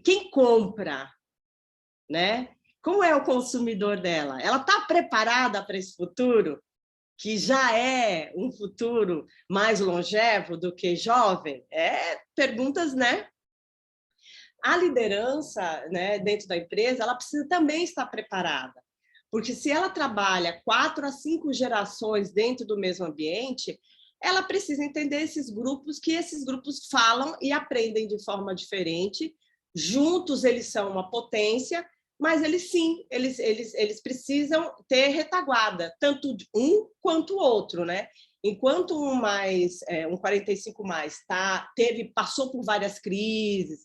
quem compra, né? Como é o consumidor dela? Ela está preparada para esse futuro, que já é um futuro mais longevo do que jovem? Perguntas, né? A liderança, né, dentro da empresa, ela precisa também estar preparada, porque se ela trabalha 4 a 5 gerações dentro do mesmo ambiente, ela precisa entender esses grupos, que esses grupos falam e aprendem de forma diferente. Juntos eles são uma potência, mas eles precisam ter retaguarda, tanto um quanto o outro, né? Enquanto um 45+, passou por várias crises,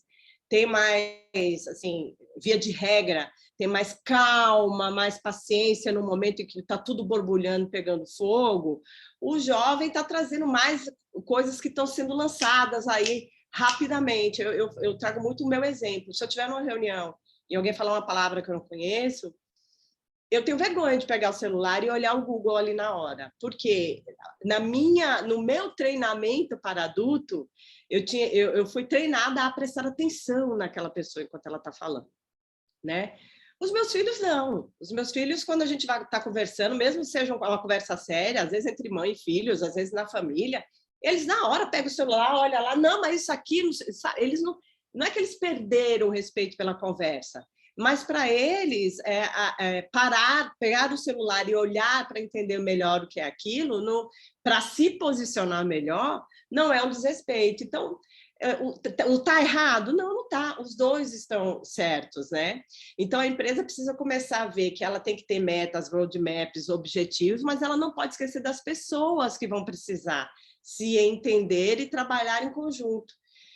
tem mais, assim, via de regra, tem mais calma, mais paciência no momento em que está tudo borbulhando, pegando fogo, o jovem está trazendo mais coisas que estão sendo lançadas aí rapidamente. Eu trago muito o meu exemplo. Se eu estiver numa reunião e alguém falar uma palavra que eu não conheço, eu tenho vergonha de pegar o celular e olhar o Google ali na hora, porque no meu treinamento para adulto, eu fui treinada a prestar atenção naquela pessoa enquanto ela está falando, né? Os meus filhos não. Os meus filhos, quando a gente vai estar conversando, mesmo seja uma conversa séria, às vezes entre mãe e filhos, às vezes na família, eles na hora pegam o celular, olha lá, não, mas isso aqui, eles não é que eles perderam o respeito pela conversa, mas para eles, pegar o celular e olhar para entender melhor o que é aquilo, para se posicionar melhor, não é um desrespeito. Então, está errado? Não está. Os dois estão certos, né? Então, a empresa precisa começar a ver que ela tem que ter metas, roadmaps, objetivos, mas ela não pode esquecer das pessoas que vão precisar se entender e trabalhar em conjunto.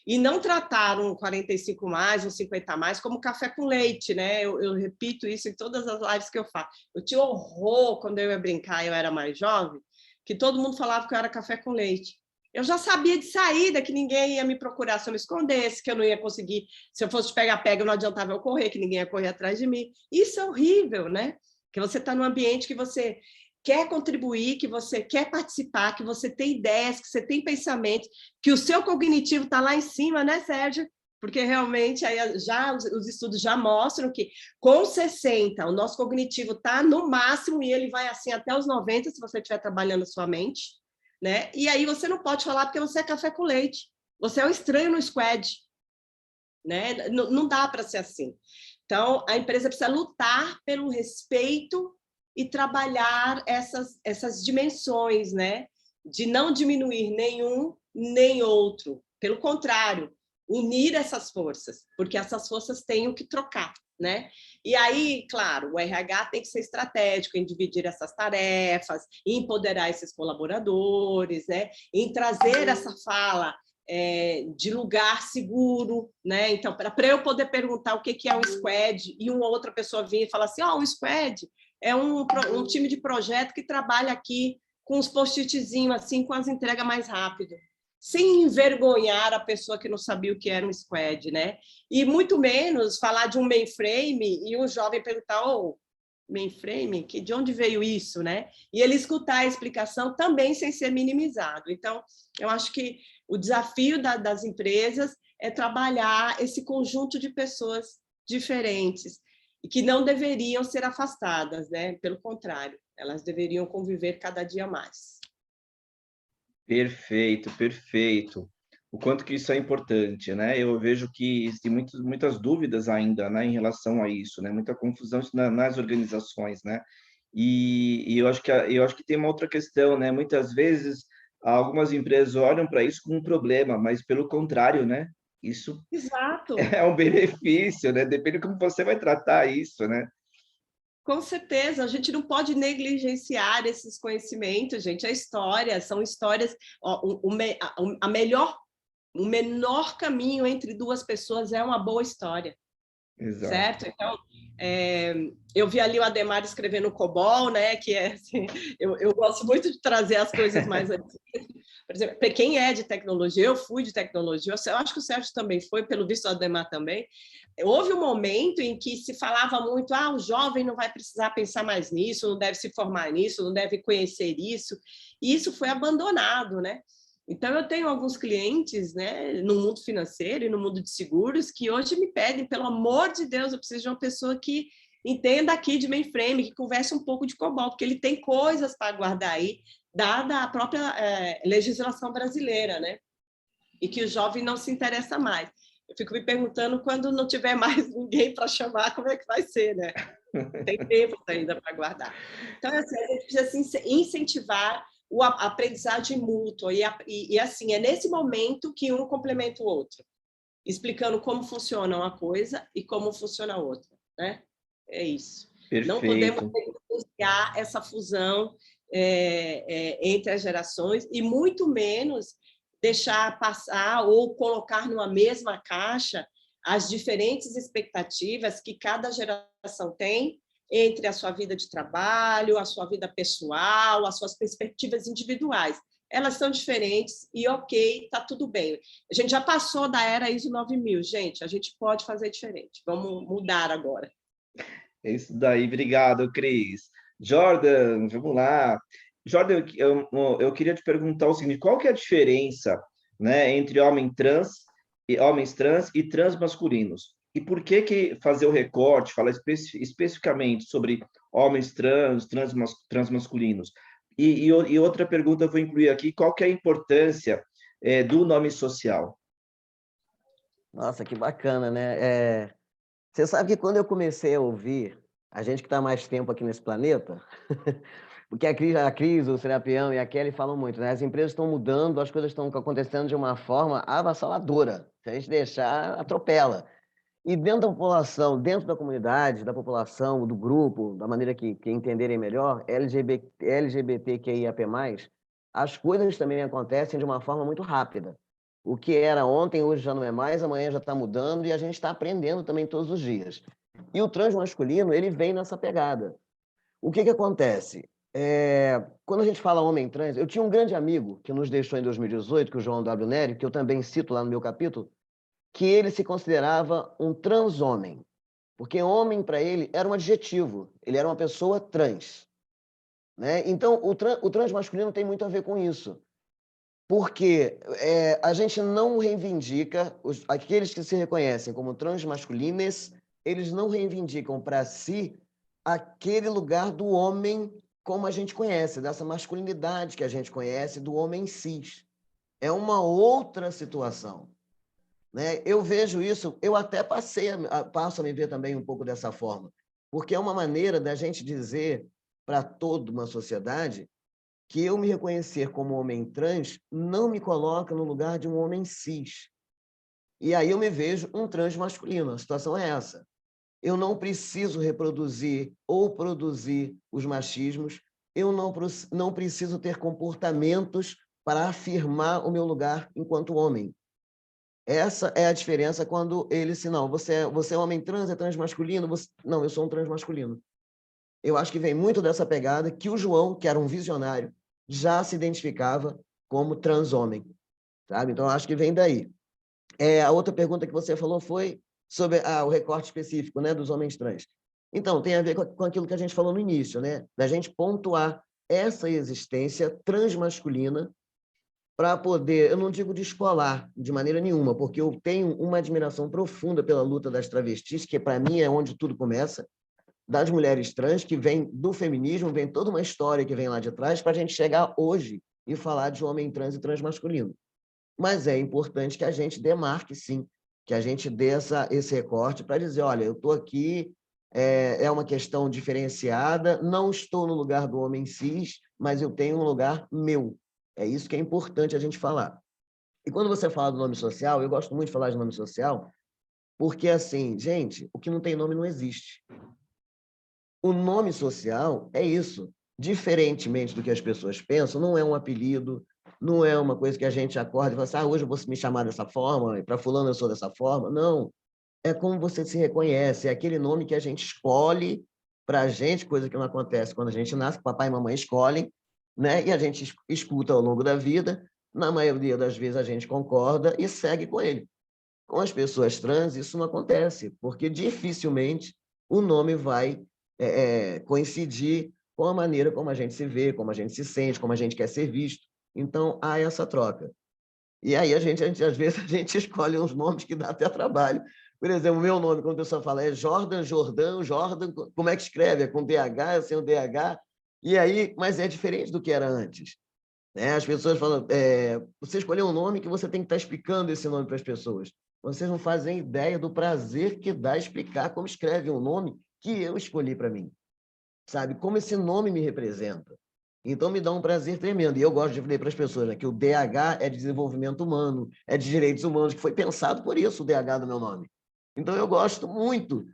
E não tratar um 45+, um 50+, como café com leite, né? Eu repito isso em todas as lives que eu faço. Eu tinha horror, quando eu ia brincar, eu era mais jovem, que todo mundo falava que eu era café com leite. Eu já sabia de saída que ninguém ia me procurar se eu me escondesse, que eu não ia conseguir, se eu fosse pega, não adiantava eu correr, que ninguém ia correr atrás de mim. Isso é horrível, né? Que você está num ambiente que você quer contribuir, que você quer participar, que você tem ideias, que você tem pensamentos, que o seu cognitivo está lá em cima, né, Sérgio? porque realmente aí já os estudos já mostram que com 60 o nosso cognitivo está no máximo e ele vai assim até os 90 se você estiver trabalhando a sua mente, né? E aí você não pode falar porque você é café com leite, você é um estranho no squad, né? Não dá para ser assim. Então, a empresa precisa lutar pelo respeito e trabalhar essas dimensões, né? De não diminuir nenhum nem outro. Pelo contrário, unir essas forças, porque essas forças têm o que trocar, né? E aí, claro, o RH tem que ser estratégico em dividir essas tarefas, em empoderar esses colaboradores, né? Em trazer essa fala de lugar seguro, né? Então, para eu poder perguntar o que é um squad e uma outra pessoa vir e falar assim, um squad é um time de projeto que trabalha aqui com os post-itzinhos, assim, com as entregas mais rápido, sem envergonhar a pessoa que não sabia o que era um squad, né? E muito menos falar de um mainframe e um jovem perguntar, mainframe, de onde veio isso, né? E ele escutar a explicação também sem ser minimizado. Então, eu acho que o desafio das empresas é trabalhar esse conjunto de pessoas diferentes e que não deveriam ser afastadas, né? Pelo contrário, elas deveriam conviver cada dia mais. Perfeito, perfeito. O quanto que isso é importante, né? Eu vejo que existem muitas dúvidas ainda, né, em relação a isso, né? Muita confusão nas organizações, né? E eu acho que tem uma outra questão, né? Muitas vezes algumas empresas olham para isso como um problema, mas pelo contrário, né? Isso Exato. é um benefício, né? Depende de como você vai tratar isso, né? Com certeza, a gente não pode negligenciar esses conhecimentos, gente. A história, são histórias. O menor caminho entre duas pessoas é uma boa história. Exato. Certo? Então, eu vi ali o Ademar escrevendo COBOL, né? Que é assim, eu gosto muito de trazer as coisas mais antigas. Por exemplo, para quem é de tecnologia, eu fui de tecnologia, eu acho que o Sérgio também foi, pelo visto o Ademar também. Houve um momento em que se falava muito, o jovem não vai precisar pensar mais nisso, não deve se formar nisso, não deve conhecer isso, e isso foi abandonado, né? Então, eu tenho alguns clientes, né, no mundo financeiro e no mundo de seguros que hoje me pedem, pelo amor de Deus, eu preciso de uma pessoa que entenda aqui de mainframe, que converse um pouco de COBOL, porque ele tem coisas para guardar aí, dada a própria legislação brasileira, né? E que o jovem não se interessa mais. Eu fico me perguntando, quando não tiver mais ninguém para chamar, como é que vai ser, né? Tem tempo ainda para guardar. Então, assim, a gente precisa incentivar a aprendizagem mútua. E, assim, é nesse momento que um complementa o outro, explicando como funciona uma coisa e como funciona a outra, né? É isso. Perfeito. Não podemos negligenciar essa fusão entre as gerações e muito menos deixar passar ou colocar numa mesma caixa as diferentes expectativas que cada geração tem entre a sua vida de trabalho, a sua vida pessoal, as suas perspectivas individuais. Elas são diferentes e, ok, está tudo bem. A gente já passou da era ISO 9000, gente, a gente pode fazer diferente. Vamos mudar agora. É isso daí, obrigado, Cris. Jordan, vamos lá. Jordan, eu queria te perguntar o seguinte, qual que é a diferença, né, entre homens trans e transmasculinos? E por que fazer o recorte, falar especificamente sobre homens transmasculinos? E outra pergunta eu vou incluir aqui, qual que é a importância do nome social? Nossa, que bacana, né? Você sabe que quando eu comecei a ouvir, a gente que está mais tempo aqui nesse planeta, porque a Cris, o Serapião e a Kelly falam muito, né? As empresas estão mudando, as coisas estão acontecendo de uma forma avassaladora. Se a gente deixar, atropela. E dentro da população, dentro da comunidade, da população, do grupo, da maneira que entenderem melhor, LGBTQIAP+, as coisas também acontecem de uma forma muito rápida. O que era ontem, hoje já não é mais, amanhã já está mudando e a gente está aprendendo também todos os dias. E o transmasculino, ele vem nessa pegada. O que acontece? Quando a gente fala homem trans, eu tinha um grande amigo que nos deixou em 2018, que é o João W. Nery, que eu também cito lá no meu capítulo, que ele se considerava um transhomem, porque homem, para ele, era um adjetivo, ele era uma pessoa trans. Né? Então, o transmasculino tem muito a ver com isso. Porque a gente não reivindica, aqueles que se reconhecem como transmasculinos, eles não reivindicam para si aquele lugar do homem como a gente conhece, dessa masculinidade que a gente conhece, do homem cis. É uma outra situação, né? Eu vejo isso, eu até passo a me ver também um pouco dessa forma, porque é uma maneira da gente dizer para toda uma sociedade que eu me reconhecer como homem trans não me coloca no lugar de um homem cis. E aí eu me vejo um trans masculino. A situação é essa. Eu não preciso reproduzir ou produzir os machismos, eu não preciso ter comportamentos para afirmar o meu lugar enquanto homem. Essa é a diferença quando ele se não, você é homem trans, é transmasculino, não, eu sou um transmasculino. Eu acho que vem muito dessa pegada que o João, que era um visionário, já se identificava como transhomem, sabe? Então, eu acho que vem daí. A outra pergunta que você falou foi sobre o recorte específico, né, dos homens trans. Então, tem a ver com aquilo que a gente falou no início, né? Da gente pontuar essa existência transmasculina para poder, eu não digo descolar de maneira nenhuma, porque eu tenho uma admiração profunda pela luta das travestis, que para mim é onde tudo começa, das mulheres trans, que vem do feminismo, vem toda uma história que vem lá de trás, para a gente chegar hoje e falar de homem trans e transmasculino. Mas é importante que a gente demarque, sim, que a gente dê esse recorte para dizer, olha, eu estou aqui, é uma questão diferenciada, não estou no lugar do homem cis, mas eu tenho um lugar meu. É isso que é importante a gente falar. E quando você fala do nome social, eu gosto muito de falar de nome social, porque, assim, gente, o que não tem nome não existe. O nome social é isso. Diferentemente do que as pessoas pensam, não é um apelido, não é uma coisa que a gente acorda e fala assim, hoje eu vou me chamar dessa forma, e para fulano eu sou dessa forma. Não. É como você se reconhece, é aquele nome que a gente escolhe para a gente, coisa que não acontece quando a gente nasce, papai e mamãe escolhem, né? E a gente escuta ao longo da vida, na maioria das vezes a gente concorda e segue com ele. Com as pessoas trans, isso não acontece, porque dificilmente o nome vai coincidir com a maneira como a gente se vê, como a gente se sente, como a gente quer ser visto. Então, há essa troca. E aí, às vezes, a gente escolhe uns nomes que dá até trabalho. Por exemplo, o meu nome, quando a pessoa fala, é Jordan, Jordan, como é que escreve? É com DH, é sem o DH? E aí, mas é diferente do que era antes. Né? As pessoas falam, você escolheu um nome que você tem que estar explicando esse nome para as pessoas. Vocês não fazem ideia do prazer que dá explicar como escreve um nome que eu escolhi para mim. Sabe? Como esse nome me representa. Então, me dá um prazer tremendo. E eu gosto de dizer para as pessoas, né, que o DH é de desenvolvimento humano, é de direitos humanos, que foi pensado por isso o DH do meu nome. Então, eu gosto muito.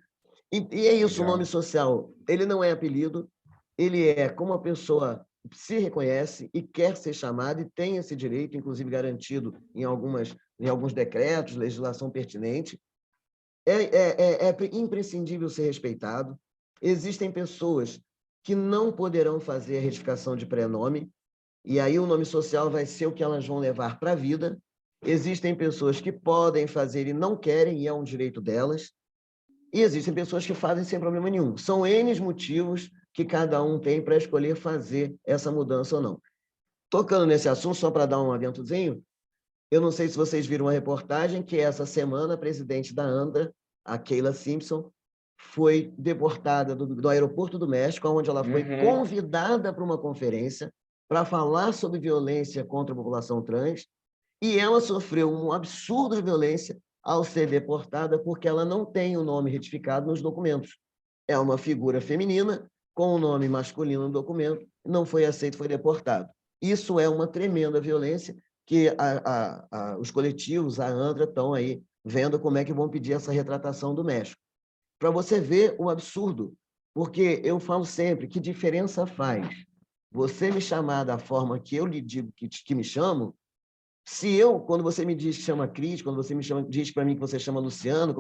E é isso, o nome social. Ele não é apelido, ele é como a pessoa se reconhece e quer ser chamada e tem esse direito, inclusive garantido em alguns decretos, legislação pertinente. É imprescindível ser respeitado. Existem pessoas que não poderão fazer a retificação de prenome, e aí o nome social vai ser o que elas vão levar para a vida. Existem pessoas que podem fazer e não querem, e é um direito delas. E existem pessoas que fazem sem problema nenhum. São N motivos que cada um tem para escolher fazer essa mudança ou não. Tocando nesse assunto, só para dar um adentozinho, eu não sei se vocês viram uma reportagem que essa semana a presidente da ANDRA, a Keila Simpson, foi deportada do aeroporto do México, onde ela foi convidada para uma conferência para falar sobre violência contra a população trans, e ela sofreu um absurdo de violência ao ser deportada porque ela não tem o nome retificado nos documentos. É uma figura feminina com o nome masculino no documento, não foi aceito, foi deportado. Isso é uma tremenda violência que os coletivos, a ANDRA, estão aí vendo como é que vão pedir essa retratação do México. Para você ver o absurdo, porque eu falo sempre, que diferença faz você me chamar da forma que eu lhe digo que me chamo, se eu, quando você me diz que chama Cris, quando você diz para mim que você chama Luciano,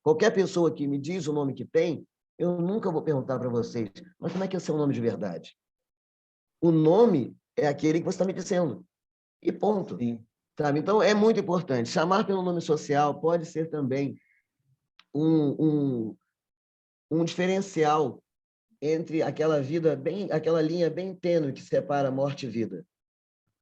qualquer pessoa que me diz o nome que tem, eu nunca vou perguntar para vocês, mas como é que é o seu nome de verdade? O nome é aquele que você está me dizendo. E ponto. Sim. Sabe? Então, é muito importante. Chamar pelo nome social pode ser também um diferencial entre aquela linha bem tênue que separa morte e vida.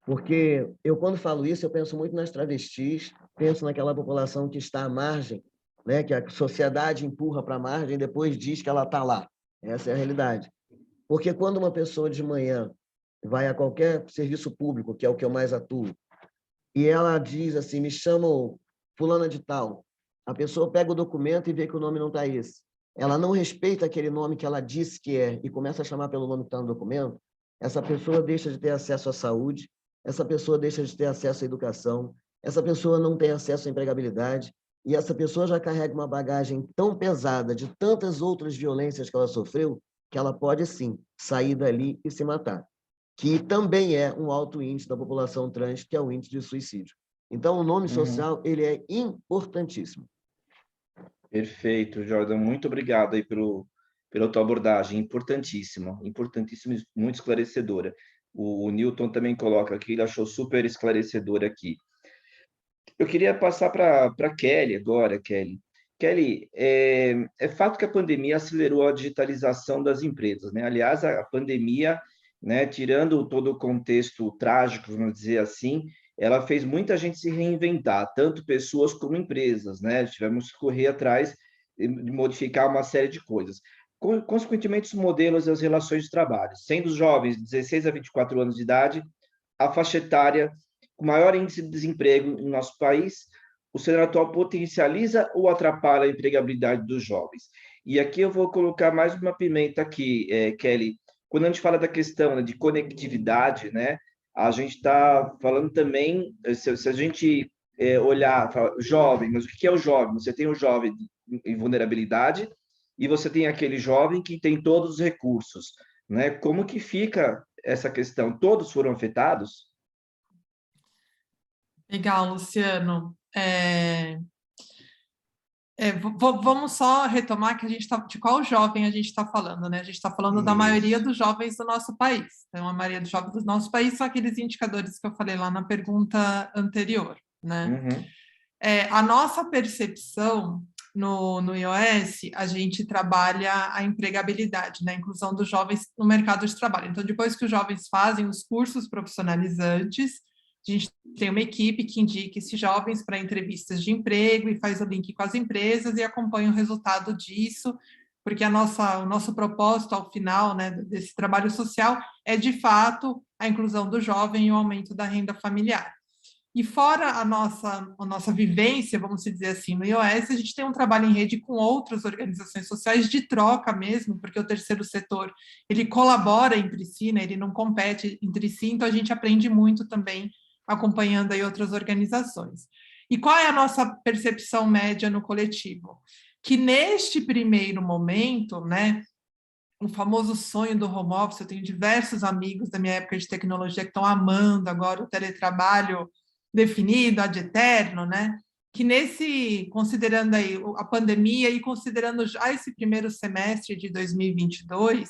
Porque eu, quando falo isso, eu penso muito nas travestis, penso naquela população que está à margem, né? Que a sociedade empurra para a margem e depois diz que ela está lá. Essa é a realidade. Porque quando uma pessoa de manhã vai a qualquer serviço público, que é o que eu mais atuo, e ela diz assim, me chamam fulana de tal, a pessoa pega o documento e vê que o nome não está esse. Ela não respeita aquele nome que ela disse que é e começa a chamar pelo nome que está no documento, essa pessoa deixa de ter acesso à saúde, essa pessoa deixa de ter acesso à educação, essa pessoa não tem acesso à empregabilidade, e essa pessoa já carrega uma bagagem tão pesada de tantas outras violências que ela sofreu, que ela pode, sim, sair dali e se matar, que também é um alto índice da população trans, que é o índice de suicídio. Então, o nome social, ele é importantíssimo. Perfeito, Jordan. Muito obrigado aí pela tua abordagem, importantíssima, muito esclarecedora. O Newton também coloca aqui, ele achou super esclarecedor aqui. Eu queria passar para Kelly agora, Kelly. Kelly, é fato que a pandemia acelerou a digitalização das empresas, né? Aliás, a pandemia, né, tirando todo o contexto trágico, vamos dizer assim, ela fez muita gente se reinventar, tanto pessoas como empresas, né? Tivemos que correr atrás de modificar uma série de coisas. Consequentemente, os modelos e as relações de trabalho, sendo os jovens de 16 a 24 anos de idade, a faixa etária com maior índice de desemprego no nosso país, o cenário atual potencializa ou atrapalha a empregabilidade dos jovens? E aqui eu vou colocar mais uma pimenta aqui, Kelly. Quando a gente fala da questão, né, de conectividade, né, a gente está falando também, se a gente olhar, fala, jovem, mas o que é o jovem? Você tem o jovem em vulnerabilidade e você tem aquele jovem que tem todos os recursos, né? Como que fica essa questão? Todos foram afetados? Legal, Luciano. Vamos só retomar que a gente de qual jovem a gente está falando, né? A gente está falando da maioria dos jovens do nosso país. Então, a maioria dos jovens do nosso país são aqueles indicadores que eu falei lá na pergunta anterior, né? Uhum. A nossa percepção no iOS, a gente trabalha a empregabilidade, né? A inclusão dos jovens no mercado de trabalho. Então, depois que os jovens fazem os cursos profissionalizantes, a gente tem uma equipe que indica esses jovens para entrevistas de emprego e faz o link com as empresas e acompanha o resultado disso, porque o nosso propósito ao final, né, desse trabalho social é, de fato, a inclusão do jovem e o aumento da renda familiar. E fora a nossa vivência, vamos dizer assim, no iOS, a gente tem um trabalho em rede com outras organizações sociais de troca mesmo, porque o terceiro setor, ele colabora entre si, né, ele não compete entre si, então a gente aprende muito também acompanhando aí outras organizações. E qual é a nossa percepção média no coletivo? Que neste primeiro momento, né, o famoso sonho do home office, eu tenho diversos amigos da minha época de tecnologia que estão amando agora o teletrabalho definido, ad eterno, né? Que considerando aí a pandemia e considerando já esse primeiro semestre de 2022,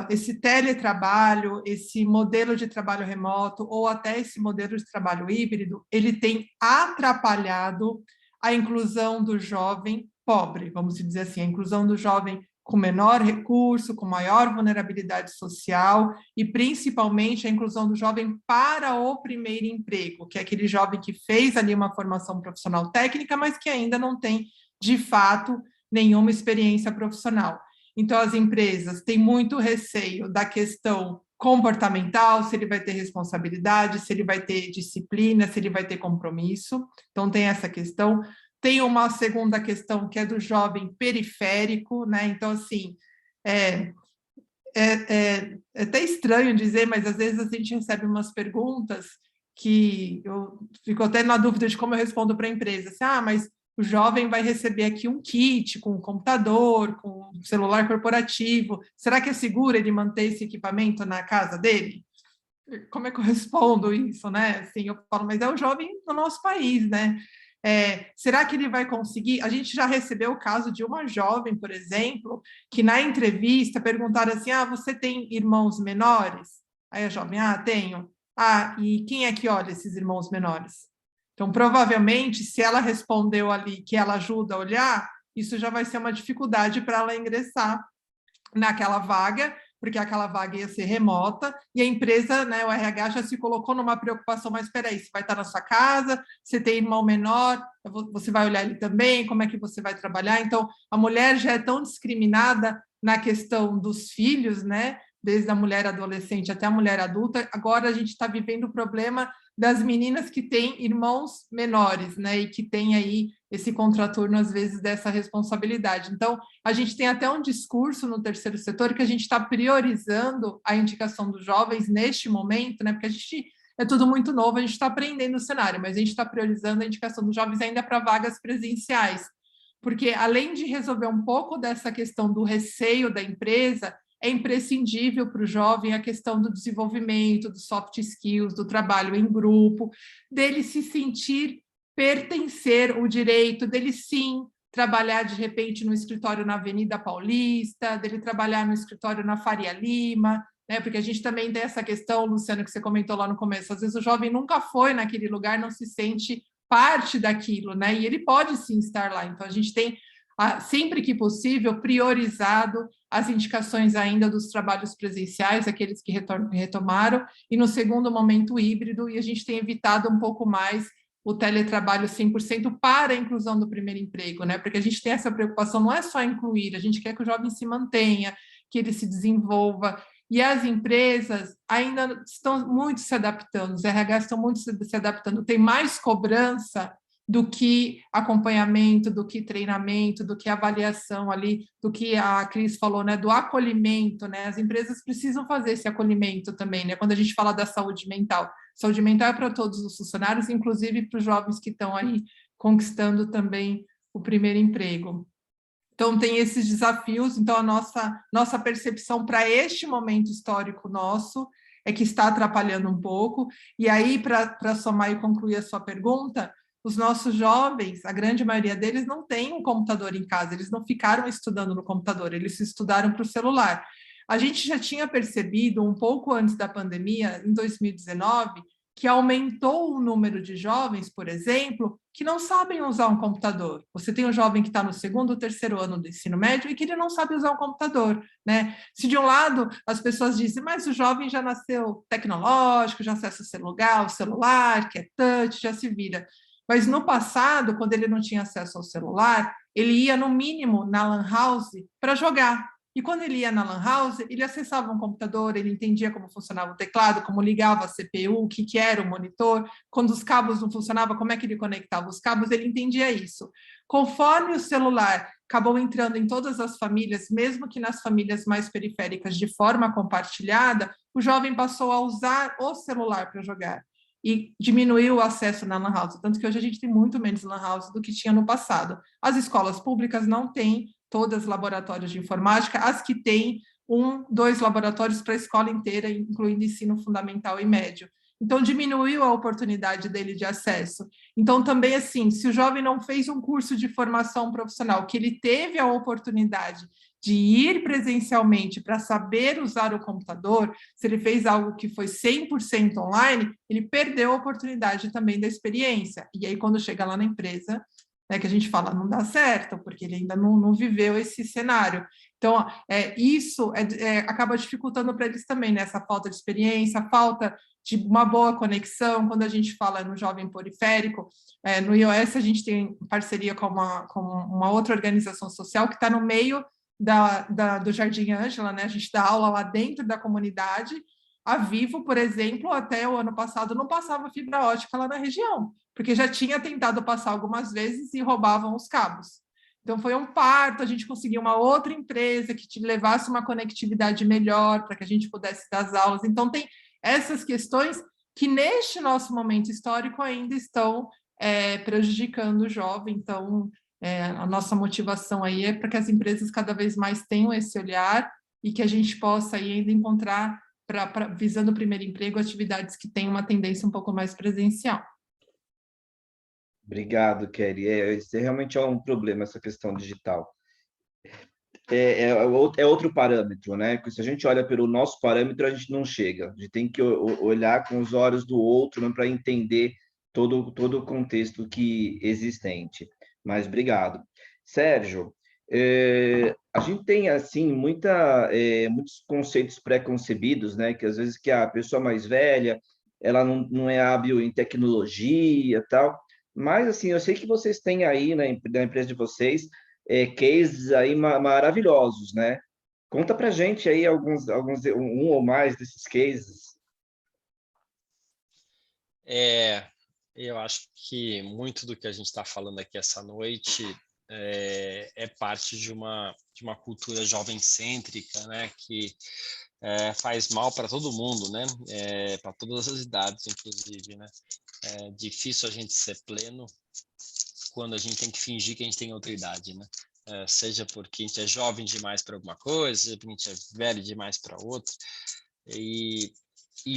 esse teletrabalho, esse modelo de trabalho remoto ou até esse modelo de trabalho híbrido, ele tem atrapalhado a inclusão do jovem pobre, vamos dizer assim, a inclusão do jovem com menor recurso, com maior vulnerabilidade social e, principalmente, a inclusão do jovem para o primeiro emprego, que é aquele jovem que fez ali uma formação profissional técnica, mas que ainda não tem, de fato, nenhuma experiência profissional. Então, as empresas têm muito receio da questão comportamental, se ele vai ter responsabilidade, se ele vai ter disciplina, se ele vai ter compromisso. Então, tem essa questão. Tem uma segunda questão, que é do jovem periférico, né? Então, assim, é até estranho dizer, mas às vezes a gente recebe umas perguntas que eu fico até na dúvida de como eu respondo para a empresa. Assim, mas o jovem vai receber aqui um kit com um computador, com um celular corporativo. Será que é seguro ele manter esse equipamento na casa dele? Como é que eu respondo isso, né? Assim, eu falo, mas é o jovem do nosso país, né? Será que ele vai conseguir? A gente já recebeu o caso de uma jovem, por exemplo, que na entrevista perguntaram assim, você tem irmãos menores? Aí a jovem, tenho. E quem é que olha esses irmãos menores? Então, provavelmente, se ela respondeu ali que ela ajuda a olhar, isso já vai ser uma dificuldade para ela ingressar naquela vaga, porque aquela vaga ia ser remota, e a empresa, né, o RH já se colocou numa preocupação, mas espera aí, você vai estar na sua casa, você tem irmão menor, você vai olhar ele também, como é que você vai trabalhar? Então, a mulher já é tão discriminada na questão dos filhos, né, desde a mulher adolescente até a mulher adulta, agora a gente está vivendo o problema das meninas que têm irmãos menores, né, e que têm aí esse contraturno, às vezes, dessa responsabilidade. Então, a gente tem até um discurso no terceiro setor que a gente está priorizando a indicação dos jovens neste momento, né, porque a gente é tudo muito novo, a gente está aprendendo o cenário, mas a gente está priorizando a indicação dos jovens ainda para vagas presenciais, porque além de resolver um pouco dessa questão do receio da empresa, é imprescindível para o jovem a questão do desenvolvimento, dos soft skills, do trabalho em grupo, dele se sentir pertencer, o direito dele sim trabalhar de repente no escritório na Avenida Paulista, dele trabalhar no escritório na Faria Lima, né? Porque a gente também tem essa questão, Luciano, que você comentou lá no começo, às vezes o jovem nunca foi naquele lugar, não se sente parte daquilo, né? E ele pode sim estar lá. Então a gente tem, sempre que possível, priorizado as indicações ainda dos trabalhos presenciais, aqueles que retomaram, e no segundo momento híbrido, e a gente tem evitado um pouco mais o teletrabalho 100% para a inclusão do primeiro emprego, né? Porque a gente tem essa preocupação, não é só incluir, a gente quer que o jovem se mantenha, que ele se desenvolva, e as empresas ainda estão muito se adaptando, os RH estão muito se adaptando, tem mais cobrança do que acompanhamento, do que treinamento, do que avaliação ali, do que a Cris falou, né, do acolhimento, né, as empresas precisam fazer esse acolhimento também, né, quando a gente fala da saúde mental é para todos os funcionários, inclusive para os jovens que estão aí conquistando também o primeiro emprego. Então, tem esses desafios, então a nossa percepção para este momento histórico nosso é que está atrapalhando um pouco, e aí, para somar e concluir a sua pergunta, os nossos jovens, a grande maioria deles não tem um computador em casa, eles não ficaram estudando no computador, eles estudaram para o celular. A gente já tinha percebido, um pouco antes da pandemia, em 2019, que aumentou o número de jovens, por exemplo, que não sabem usar um computador. Você tem um jovem que está no segundo ou terceiro ano do ensino médio e que ele não sabe usar um computador, né? Se de um lado as pessoas dizem, mas o jovem já nasceu tecnológico, já acessa o celular, que é touch, já se vira. Mas no passado, quando ele não tinha acesso ao celular, ele ia, no mínimo, na Lan House para jogar. E quando ele ia na Lan House, ele acessava um computador, ele entendia como funcionava o teclado, como ligava a CPU, o que era o monitor, quando os cabos não funcionavam, como é que ele conectava os cabos, ele entendia isso. Conforme o celular acabou entrando em todas as famílias, mesmo que nas famílias mais periféricas, de forma compartilhada, o jovem passou a usar o celular para jogar. E diminuiu o acesso na Lan House, tanto que hoje a gente tem muito menos Lan House do que tinha no passado. As escolas públicas não têm todas laboratórios de informática, as que têm 1, 2 laboratórios para a escola inteira, incluindo ensino fundamental e médio. Então, diminuiu a oportunidade dele de acesso. Então, também, assim, se o jovem não fez um curso de formação profissional, que ele teve a oportunidade de ir presencialmente para saber usar o computador, se ele fez algo que foi 100% online, ele perdeu a oportunidade também da experiência. E aí, quando chega lá na empresa, né, que a gente fala, não dá certo, porque ele ainda não viveu esse cenário. Então, isso acaba dificultando para eles também, né, essa falta de experiência, falta de uma boa conexão. Quando a gente fala no jovem periférico, no iOS a gente tem parceria com uma outra organização social que está no meio do Jardim Ângela, né? A gente dá aula lá dentro da comunidade. A Vivo, por exemplo, até o ano passado não passava fibra ótica lá na região, porque já tinha tentado passar algumas vezes e roubavam os cabos. Então, foi um parto, a gente conseguiu uma outra empresa que te levasse uma conectividade melhor para que a gente pudesse dar as aulas. Então, tem essas questões que, neste nosso momento histórico, ainda estão prejudicando o jovem. Então, a nossa motivação aí é para que as empresas cada vez mais tenham esse olhar e que a gente possa aí ainda encontrar, visando o primeiro emprego, atividades que têm uma tendência um pouco mais presencial. Obrigado, Kelly. Esse realmente é um problema, essa questão digital. É outro parâmetro, né? Porque se a gente olha pelo nosso parâmetro, a gente não chega. A gente tem que olhar com os olhos do outro, né, para entender todo o contexto que existente. Mas obrigado. Sérgio, a gente tem assim muitos conceitos pré-concebidos, né? Que às vezes que a pessoa mais velha ela não é hábil em tecnologia, tal. Mas assim, eu sei que vocês têm aí na empresa de vocês cases aí maravilhosos, né? Conta para gente aí um ou mais desses cases. Eu acho que muito do que a gente está falando aqui essa noite é parte de uma cultura jovem-cêntrica, né? Que faz mal para todo mundo, né? Para todas as idades, inclusive, né? É difícil a gente ser pleno quando a gente tem que fingir que a gente tem outra idade, né? Seja porque a gente é jovem demais para alguma coisa, seja porque a gente é velho demais para outra. E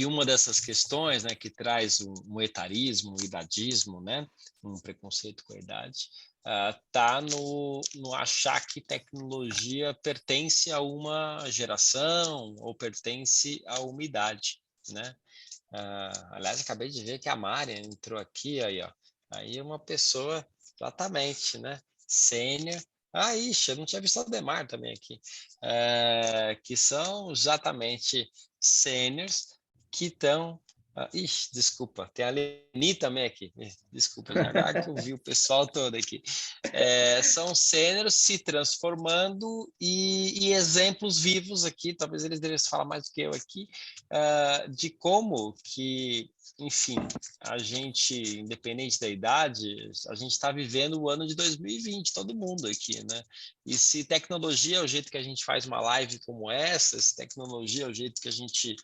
uma dessas questões, né, que traz um etarismo, um idadismo, né, um preconceito com a idade, tá no achar que tecnologia pertence a uma geração ou pertence a uma idade, né? Aliás, acabei de ver que a Mari entrou aqui, aí, ó. Aí uma pessoa, exatamente, né? Sênior. Ixi, eu não tinha visto o Ademar também aqui. Que são exatamente sêniors que estão... ixi, desculpa, tem a Leni também aqui. Desculpa, já agora que eu vi o pessoal todo aqui. São sêniors se transformando e exemplos vivos aqui, talvez eles devessem falar mais do que eu aqui, de como que, enfim, a gente, independente da idade, a gente está vivendo o ano de 2020, todo mundo aqui, né? E se tecnologia é o jeito que a gente faz uma live como essa, se tecnologia é o jeito que a gente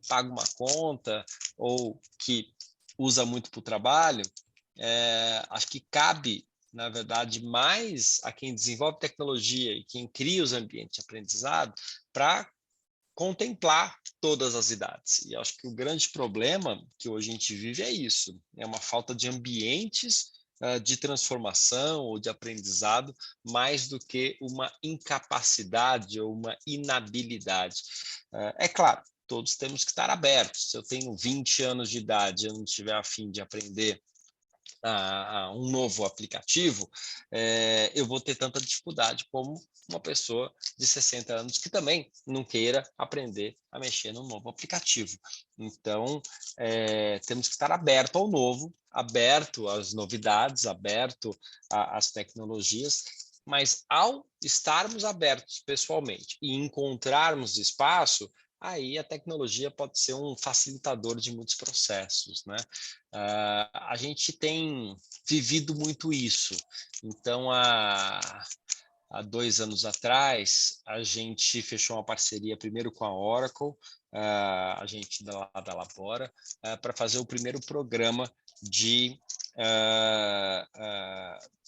paga uma conta ou que usa muito para o trabalho, acho que cabe, na verdade, mais a quem desenvolve tecnologia e quem cria os ambientes de aprendizado para contemplar todas as idades. E acho que o grande problema que hoje a gente vive é isso, é uma falta de ambientes de transformação ou de aprendizado, mais do que uma incapacidade ou uma inabilidade. É claro, todos temos que estar abertos. Se eu tenho 20 anos de idade e eu não estiver a fim de aprender um novo aplicativo, eu vou ter tanta dificuldade como uma pessoa de 60 anos que também não queira aprender a mexer num novo aplicativo. Então, temos que estar aberto ao novo, aberto às novidades, aberto às tecnologias, mas ao estarmos abertos pessoalmente e encontrarmos espaço, aí a tecnologia pode ser um facilitador de muitos processos, né? A gente tem vivido muito isso. Então, há 2 anos atrás, a gente fechou uma parceria primeiro com a Oracle, a gente da Labora, para fazer o primeiro programa de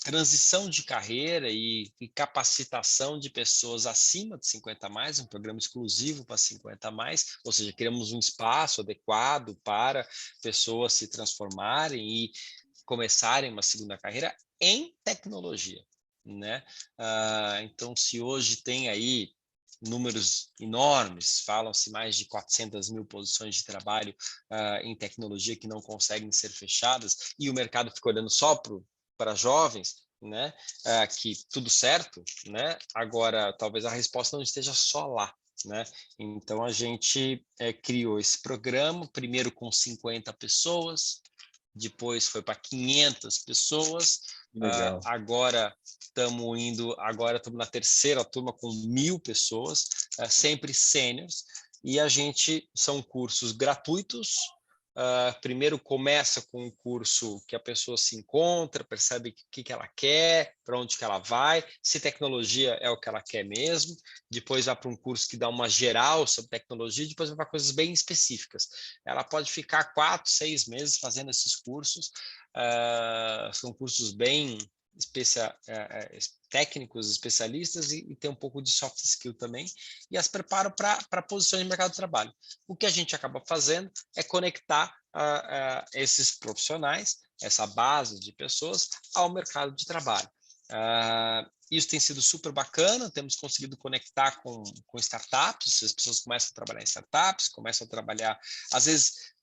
transição de carreira e capacitação de pessoas acima de 50 mais, um programa exclusivo para 50 mais, ou seja, criamos um espaço adequado para pessoas se transformarem e começarem uma segunda carreira em tecnologia, né? Então, se hoje tem aí números enormes, falam-se mais de 400 mil posições de trabalho em tecnologia que não conseguem ser fechadas, e o mercado fica olhando só para jovens, né? Que tudo certo, né? Agora, talvez a resposta não esteja só lá, né? Então, a gente criou esse programa, primeiro com 50 pessoas, depois foi para 500 pessoas, Legal. agora estamos na terceira turma com 1.000 pessoas, sempre sêniors, e são cursos gratuitos. Primeiro começa com um curso que a pessoa se encontra, percebe o que ela quer, para onde que ela vai, se tecnologia é o que ela quer mesmo, depois vai para um curso que dá uma geral sobre tecnologia, depois vai para coisas bem específicas. Ela pode ficar 4, 6 meses fazendo esses cursos, são cursos bem técnicos, especialistas, e tem um pouco de soft skill também, e as preparam para posições de mercado de trabalho. O que a gente acaba fazendo é conectar esses profissionais, essa base de pessoas, ao mercado de trabalho. Isso tem sido super bacana, temos conseguido conectar com startups, as pessoas começam a trabalhar em startups, começam a trabalhar, às vezes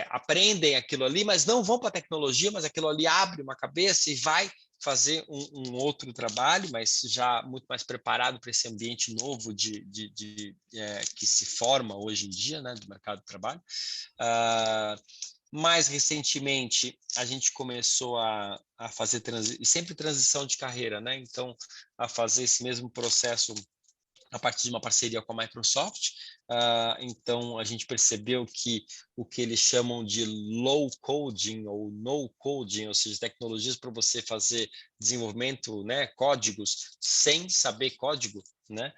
aprendem aquilo ali, mas não vão para a tecnologia, mas aquilo ali abre uma cabeça e vai fazer um outro trabalho, mas já muito mais preparado para esse ambiente novo que se forma hoje em dia, né, do mercado de trabalho. Mais recentemente, a gente começou a fazer sempre transição de carreira, né? Então, a fazer esse mesmo processo a partir de uma parceria com a Microsoft. Então, a gente percebeu que o que eles chamam de low coding ou no coding, ou seja, tecnologias para você fazer desenvolvimento, né, códigos sem saber código, né,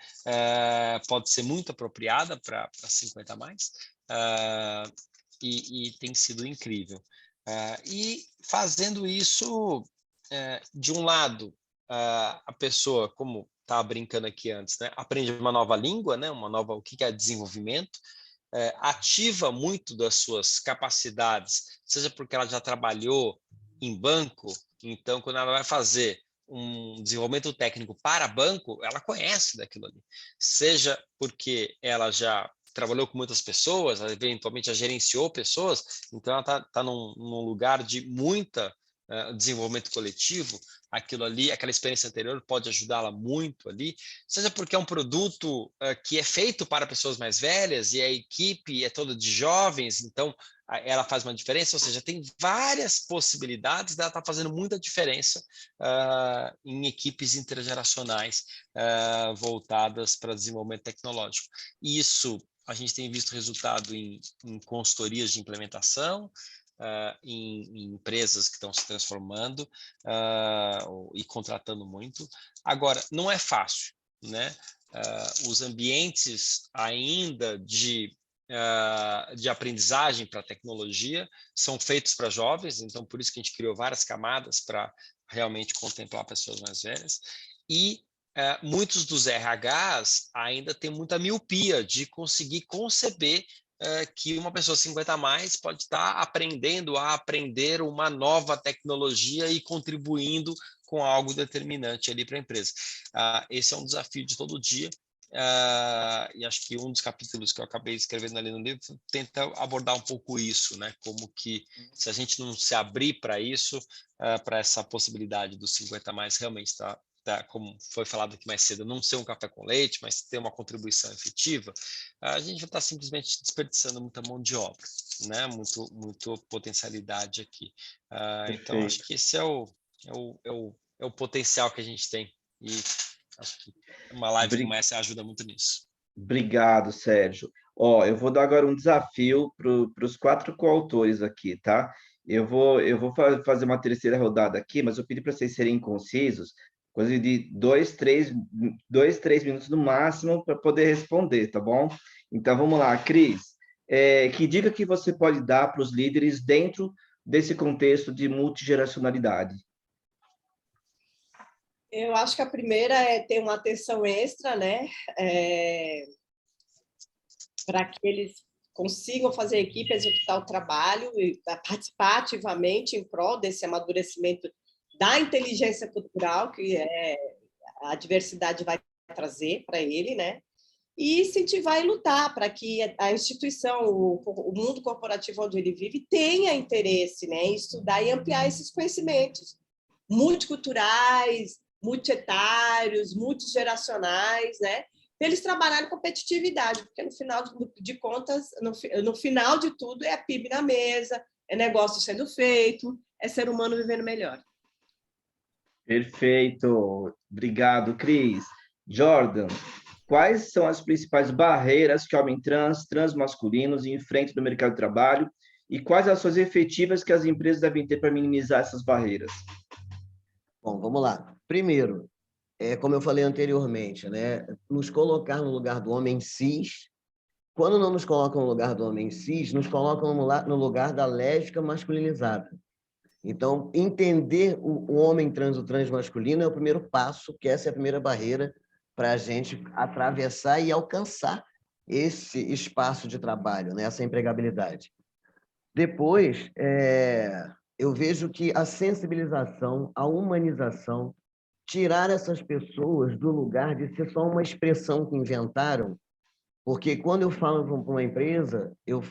pode ser muito apropriada para 50 mais, e tem sido incrível. E fazendo isso, de um lado, a pessoa, como estava brincando aqui antes, né, aprende uma nova língua, né, o que é desenvolvimento, ativa muito das suas capacidades, seja porque ela já trabalhou em banco, então quando ela vai fazer um desenvolvimento técnico para banco, ela conhece daquilo ali, seja porque ela já trabalhou com muitas pessoas, ela eventualmente já gerenciou pessoas, então ela está num lugar de muita desenvolvimento coletivo, aquilo ali, aquela experiência anterior pode ajudá-la muito ali, seja porque é um produto que é feito para pessoas mais velhas e a equipe é toda de jovens, então ela faz uma diferença, ou seja, tem várias possibilidades dela estar fazendo muita diferença em equipes intergeracionais voltadas para desenvolvimento tecnológico. Isso a gente tem visto resultado em consultorias de implementação, em empresas que estão se transformando e contratando muito. Agora, não é fácil, né? Os ambientes ainda de aprendizagem para tecnologia são feitos para jovens, então por isso que a gente criou várias camadas para realmente contemplar pessoas mais velhas. E muitos dos RHs ainda têm muita miopia de conseguir conceber que uma pessoa 50 a mais pode estar aprendendo a aprender uma nova tecnologia e contribuindo com algo determinante ali para a empresa. Esse é um desafio de todo dia, e acho que um dos capítulos que eu acabei escrevendo ali no livro tenta abordar um pouco isso, né? Como que se a gente não se abrir para isso, para essa possibilidade dos 50 a mais realmente estar como foi falado aqui mais cedo, não ser um café com leite, mas ter uma contribuição efetiva, a gente vai estar simplesmente desperdiçando muita mão de obra, né? Muito potencialidade aqui. Então, acho que esse é o potencial que a gente tem. E acho que uma live como essa ajuda muito nisso. Obrigado, Sérgio. Eu vou dar agora um desafio para os 4 coautores aqui, tá? Eu vou fazer uma terceira rodada aqui, mas eu pedi para vocês serem concisos, coisa de 2, 3 minutos no máximo para poder responder, tá bom? Então, vamos lá, Cris. Que dica que você pode dar para os líderes dentro desse contexto de multigeracionalidade? Eu acho que a primeira é ter uma atenção extra, né? Para que eles consigam fazer a equipe executar o trabalho e participar ativamente em prol desse amadurecimento da inteligência cultural que a diversidade vai trazer para ele, né? E incentivar e lutar para que a instituição, o mundo corporativo onde ele vive, tenha interesse, né, em estudar e ampliar esses conhecimentos multiculturais, multietários, multigeracionais, né? Eles trabalharem competitividade, porque no final de contas, no final de tudo, é a PIB na mesa, é negócio sendo feito, é ser humano vivendo melhor. Perfeito. Obrigado, Cris. Jordan, quais são as principais barreiras que homens transmasculinos enfrentam no mercado de trabalho e quais ações efetivas que as empresas devem ter para minimizar essas barreiras? Bom, vamos lá. Primeiro, como eu falei anteriormente, né, nos colocar no lugar do homem cis. Quando não nos colocam no lugar do homem cis, nos colocam no lugar da lésbica masculinizada. Então, entender o homem trans, o transmasculino, é o primeiro passo, que essa é a primeira barreira para a gente atravessar e alcançar esse espaço de trabalho, né? Essa empregabilidade. Depois, eu vejo que a sensibilização, a humanização, tirar essas pessoas do lugar de ser só uma expressão que inventaram Porque quando eu falo para uma empresa, eu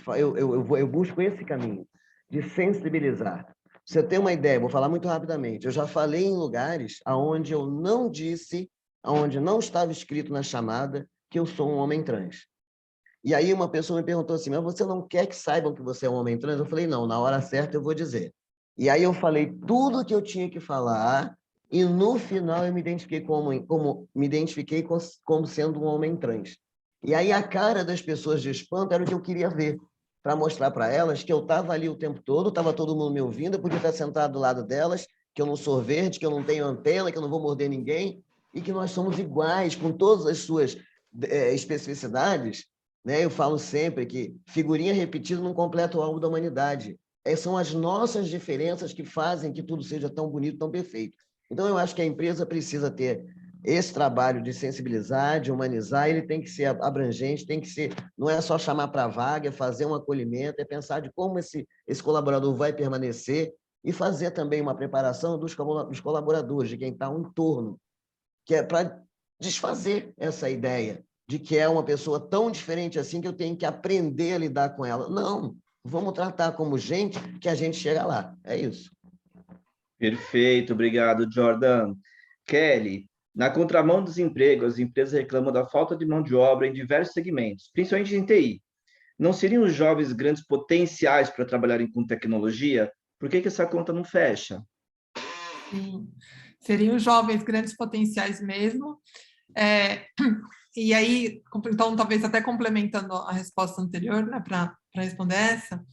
busco esse caminho de sensibilizar. Pra você ter uma ideia, vou falar muito rapidamente. Eu já falei em lugares onde eu não disse, onde não estava escrito na chamada, que eu sou um homem trans. E aí uma pessoa me perguntou assim, mas você não quer que saibam que você é um homem trans? Eu falei, não, na hora certa eu vou dizer. E aí eu falei tudo o que eu tinha que falar, e no final eu me identifiquei como sendo um homem trans. E aí a cara das pessoas de espanto era o que eu queria ver, para mostrar para elas que eu estava ali o tempo todo, estava todo mundo me ouvindo, eu podia estar sentado do lado delas, que eu não sou verde, que eu não tenho antena, que eu não vou morder ninguém, e que nós somos iguais, com todas as suas especificidades, né? Eu falo sempre que figurinha repetida não completa o álbum da humanidade. São as nossas diferenças que fazem que tudo seja tão bonito, tão perfeito. Então, eu acho que a empresa precisa ter esse trabalho de sensibilizar, de humanizar, ele tem que ser abrangente, tem que ser, não é só chamar para a vaga, é fazer um acolhimento, é pensar de como esse colaborador vai permanecer e fazer também uma preparação dos colaboradores, de quem está ao entorno, que é para desfazer essa ideia de que é uma pessoa tão diferente assim que eu tenho que aprender a lidar com ela. Não, vamos tratar como gente que a gente chega lá. É isso. Perfeito, obrigado, Jordan. Kelly, na contramão dos empregos, as empresas reclamam da falta de mão de obra em diversos segmentos, principalmente em TI. Não seriam os jovens grandes potenciais para trabalharem com tecnologia? Por que essa conta não fecha? Sim, seriam jovens grandes potenciais mesmo. E aí, então, talvez até complementando a resposta anterior, né, para responder essa,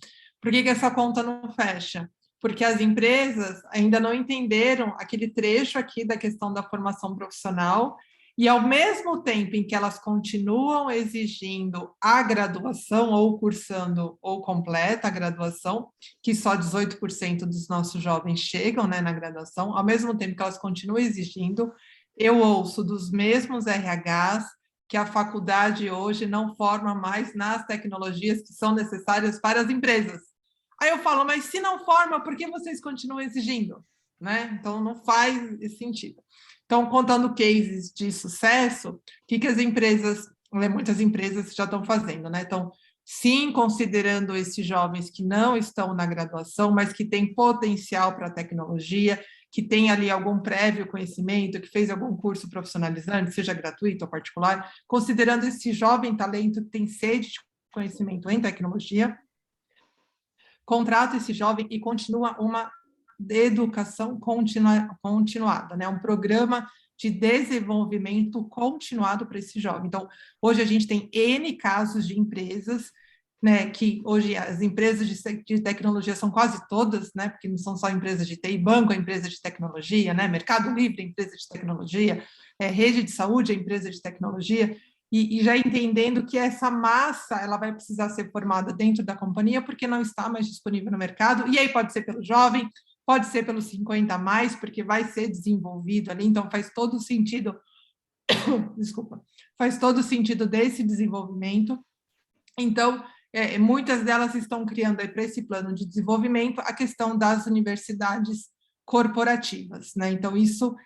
por que essa conta não fecha? Porque as empresas ainda não entenderam aquele trecho aqui da questão da formação profissional e, ao mesmo tempo em que elas continuam exigindo a graduação ou cursando ou completa a graduação, que só 18% dos nossos jovens chegam, né, na graduação, ao mesmo tempo que elas continuam exigindo, eu ouço dos mesmos RHs que a faculdade hoje não forma mais nas tecnologias que são necessárias para as empresas. Aí eu falo, mas se não forma, por que vocês continuam exigindo? Né? Então, não faz esse sentido. Então, contando cases de sucesso, o que as empresas, muitas empresas já estão fazendo, né? Então, sim, considerando esses jovens que não estão na graduação, mas que têm potencial para a tecnologia, que tem ali algum prévio conhecimento, que fez algum curso profissionalizante, seja gratuito ou particular, considerando esse jovem talento que tem sede de conhecimento em tecnologia, contrata esse jovem e continua uma educação continuada, né? Um programa de desenvolvimento continuado para esse jovem. Então, hoje a gente tem N casos de empresas, né, que hoje as empresas de tecnologia são quase todas, né, porque não são só empresas de TI, banco é empresa de tecnologia, né, Mercado Livre é empresa de tecnologia, rede de saúde é empresa de tecnologia, e já entendendo que essa massa ela vai precisar ser formada dentro da companhia porque não está mais disponível no mercado, e aí pode ser pelo jovem, pode ser pelos 50 a mais, porque vai ser desenvolvido ali, então faz todo sentido, desculpa, faz todo sentido desse desenvolvimento. Então, muitas delas estão criando para esse plano de desenvolvimento a questão das universidades corporativas, né? Então, isso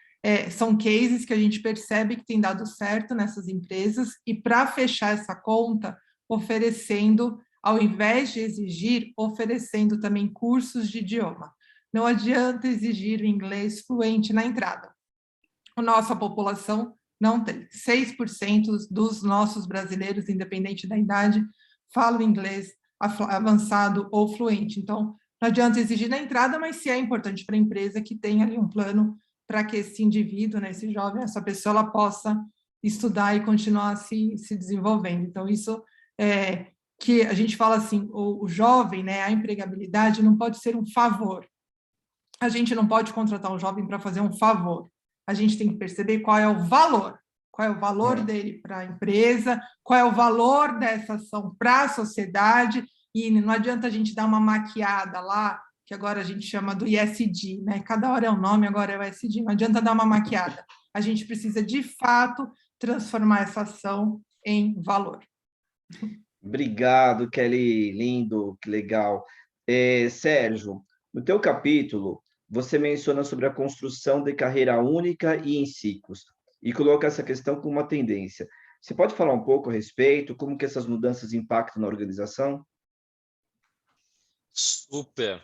são cases que a gente percebe que tem dado certo nessas empresas, e para fechar essa conta, oferecendo, ao invés de exigir, oferecendo também cursos de idioma. Não adianta exigir o inglês fluente na entrada. A nossa população não tem. 6% dos nossos brasileiros, independente da idade, falam inglês avançado ou fluente. Então, não adianta exigir na entrada, mas se é importante para a empresa que tenha ali um plano para que esse indivíduo, né, esse jovem, essa pessoa, ela possa estudar e continuar se desenvolvendo. Então, isso é que a gente fala assim, o jovem, né, a empregabilidade não pode ser um favor. A gente não pode contratar um jovem para fazer um favor. A gente tem que perceber qual é o valor dele para a empresa, qual é o valor dessa ação para a sociedade, e não adianta a gente dar uma maquiada lá, que agora a gente chama do ESG, né? Cada hora é um nome, agora é o ESG, não adianta dar uma maquiada. A gente precisa, de fato, transformar essa ação em valor. Obrigado, Kelly, lindo, que legal. Sérgio, no teu capítulo, você menciona sobre a construção de carreira única e em ciclos, e coloca essa questão como uma tendência. Você pode falar um pouco a respeito, como que essas mudanças impactam na organização? Super.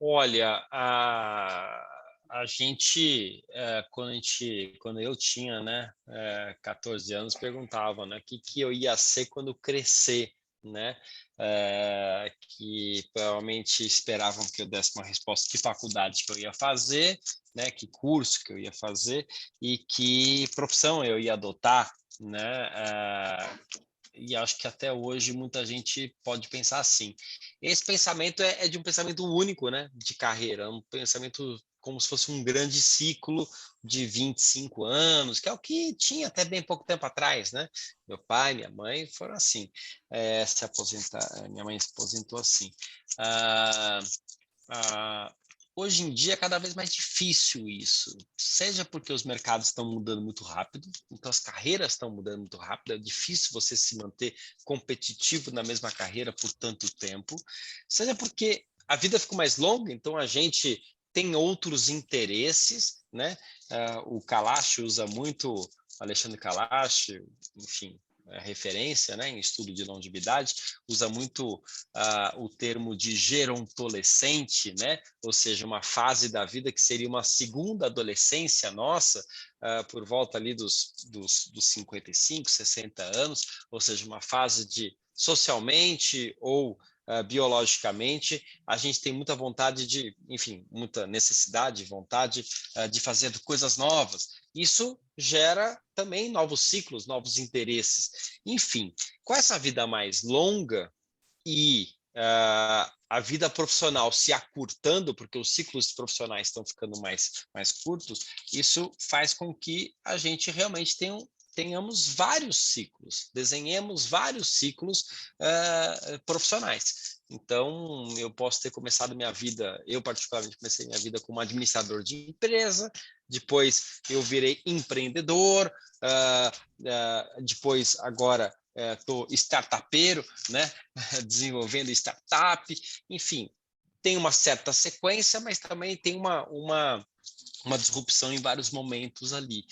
Olha, a gente, quando eu tinha, né, 14 anos, perguntava, né, o que eu ia ser quando crescer, né? Que provavelmente esperavam que eu desse uma resposta que faculdade que eu ia fazer, né, que curso que eu ia fazer e que profissão eu ia adotar, né? E acho que até hoje muita gente pode pensar assim. Esse pensamento é de um pensamento único, né, de carreira, um pensamento como se fosse um grande ciclo de 25 anos, que é o que tinha até bem pouco tempo atrás, né? Meu pai, minha mãe foram assim, minha mãe se aposentou assim. Ah, Hoje em dia é cada vez mais difícil isso, seja porque os mercados estão mudando muito rápido, então as carreiras estão mudando muito rápido, é difícil você se manter competitivo na mesma carreira por tanto tempo, seja porque a vida ficou mais longa, então a gente tem outros interesses, né? O Kalash usa muito, Alexandre Kalash, enfim, referência, né, em estudo de longevidade, usa muito o termo de gerontolescente, né, ou seja, uma fase da vida que seria uma segunda adolescência nossa, por volta ali dos 55, 60 anos, ou seja, uma fase de socialmente ou biologicamente, a gente tem muita vontade de, enfim, muita necessidade, vontade de fazer coisas novas. Isso gera também novos ciclos, novos interesses. Enfim, com essa vida mais longa e a vida profissional se acurtando, porque os ciclos profissionais estão ficando mais curtos, isso faz com que a gente realmente tenhamos vários ciclos, desenhemos vários ciclos profissionais. Então, eu posso ter começado minha vida, eu particularmente comecei minha vida como administrador de empresa, depois eu virei empreendedor, depois agora estou startupeiro, né? Desenvolvendo startup, enfim, tem uma certa sequência, mas também tem uma disrupção em vários momentos ali.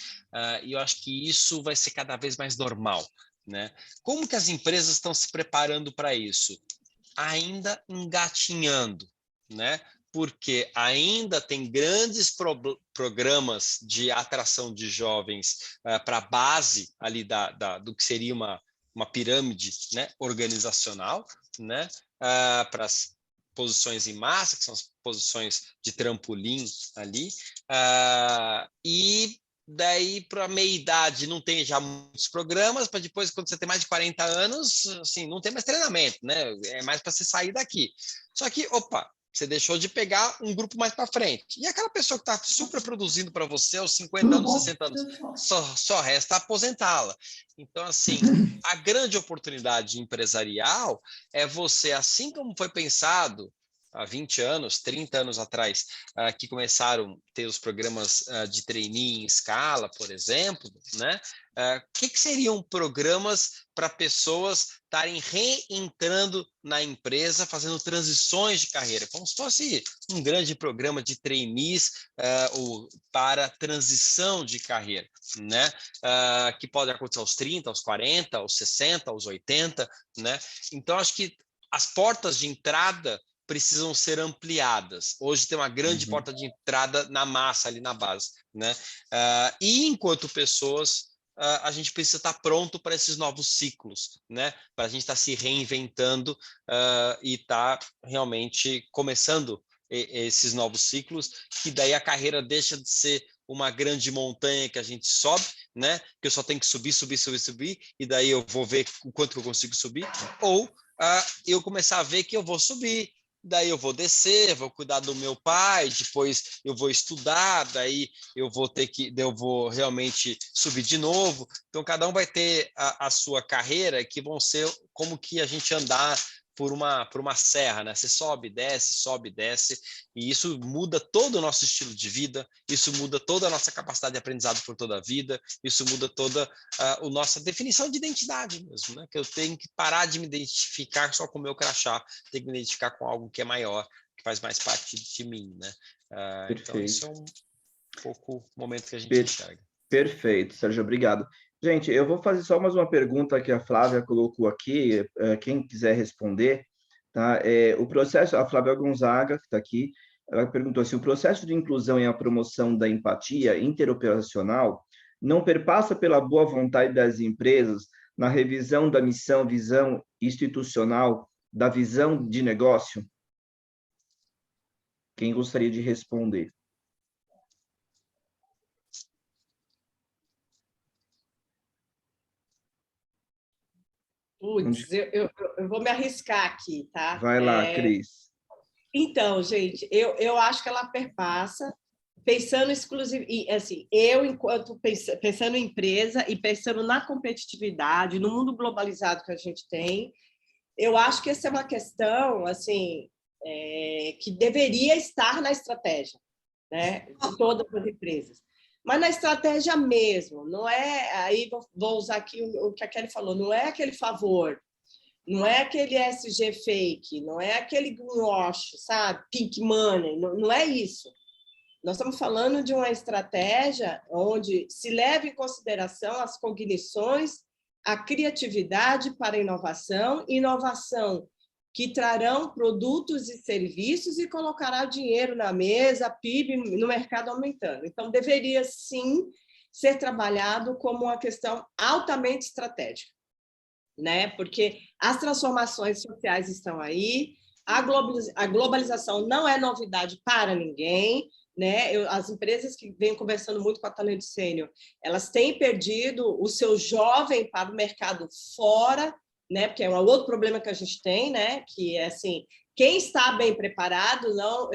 E eu acho que isso vai ser cada vez mais normal, né? Como que as empresas estão se preparando para isso? Ainda engatinhando, né? Porque ainda tem grandes programas de atração de jovens para a base ali do que seria uma pirâmide, né, organizacional, né, para as posições em massa, que são as posições de trampolim ali, e daí para a meia-idade não tem já muitos programas, para depois, quando você tem mais de 40 anos, assim, não tem mais treinamento, né? É mais para você sair daqui. Só que, opa, você deixou de pegar um grupo mais para frente. E aquela pessoa que está super produzindo para você aos 50 anos, 60 anos, só resta aposentá-la. Então, assim, a grande oportunidade empresarial é você, assim como foi pensado há 20 anos, 30 anos atrás, que começaram a ter os programas de trainee em escala, por exemplo, né? Que seriam programas para pessoas estarem reentrando na empresa, fazendo transições de carreira, como se fosse um grande programa de trainees para transição de carreira, né? Que pode acontecer aos 30, aos 40, aos 60, aos 80, né? Então, acho que as portas de entrada precisam ser ampliadas. Hoje tem uma grande porta de entrada na massa, ali na base, né? E enquanto pessoas, a gente precisa estar pronto para esses novos ciclos, né? Para a gente estar se reinventando e estar realmente começando esses novos ciclos, que daí a carreira deixa de ser uma grande montanha que a gente sobe, né? Que eu só tenho que subir, e daí eu vou ver o quanto que eu consigo subir, ou eu começar a ver que eu vou subir, daí eu vou descer, vou cuidar do meu pai, depois eu vou estudar, daí eu vou realmente subir de novo. Então, cada um vai ter a sua carreira, que vão ser como que a gente andar por uma serra, né? Você sobe, desce, e isso muda todo o nosso estilo de vida, isso muda toda a nossa capacidade de aprendizado por toda a vida, isso muda toda a nossa definição de identidade mesmo, né? Que eu tenho que parar de me identificar só com o meu crachá, tenho que me identificar com algo que é maior, que faz mais parte de mim, né? Então, isso é um pouco o momento que a gente enxerga. Perfeito, Sérgio, obrigado. Gente, eu vou fazer só mais uma pergunta que a Flávia colocou aqui, quem quiser responder, tá? O processo, a Flávia Gonzaga, que está aqui, ela perguntou se o processo de inclusão e a promoção da empatia interoperacional não perpassa pela boa vontade das empresas na revisão da missão, visão institucional, da visão de negócio? Quem gostaria de responder? Putz, eu vou me arriscar aqui, tá? Vai lá, Cris. Então, gente, eu acho que ela perpassa, pensando exclusivo, assim, eu, enquanto pensando em empresa e pensando na competitividade, no mundo globalizado que a gente tem, eu acho que essa é uma questão, assim, que deveria estar na estratégia, né, de todas as empresas. Mas na estratégia mesmo, não é, aí vou usar aqui o que a Kelly falou, não é aquele favor, não é aquele SG fake, não é aquele greenwash, sabe? Pink money, não é isso. Nós estamos falando de uma estratégia onde se leva em consideração as cognições, a criatividade para a inovação, inovação que trarão produtos e serviços e colocará dinheiro na mesa, PIB no mercado aumentando. Então, deveria, sim, ser trabalhado como uma questão altamente estratégica, né? Porque as transformações sociais estão aí, a globalização não é novidade para ninguém, né? As empresas que vêm conversando muito com a Talento Sênior, elas têm perdido o seu jovem para o mercado fora, né? Porque é um outro problema que a gente tem, né? Que é assim, quem está bem preparado não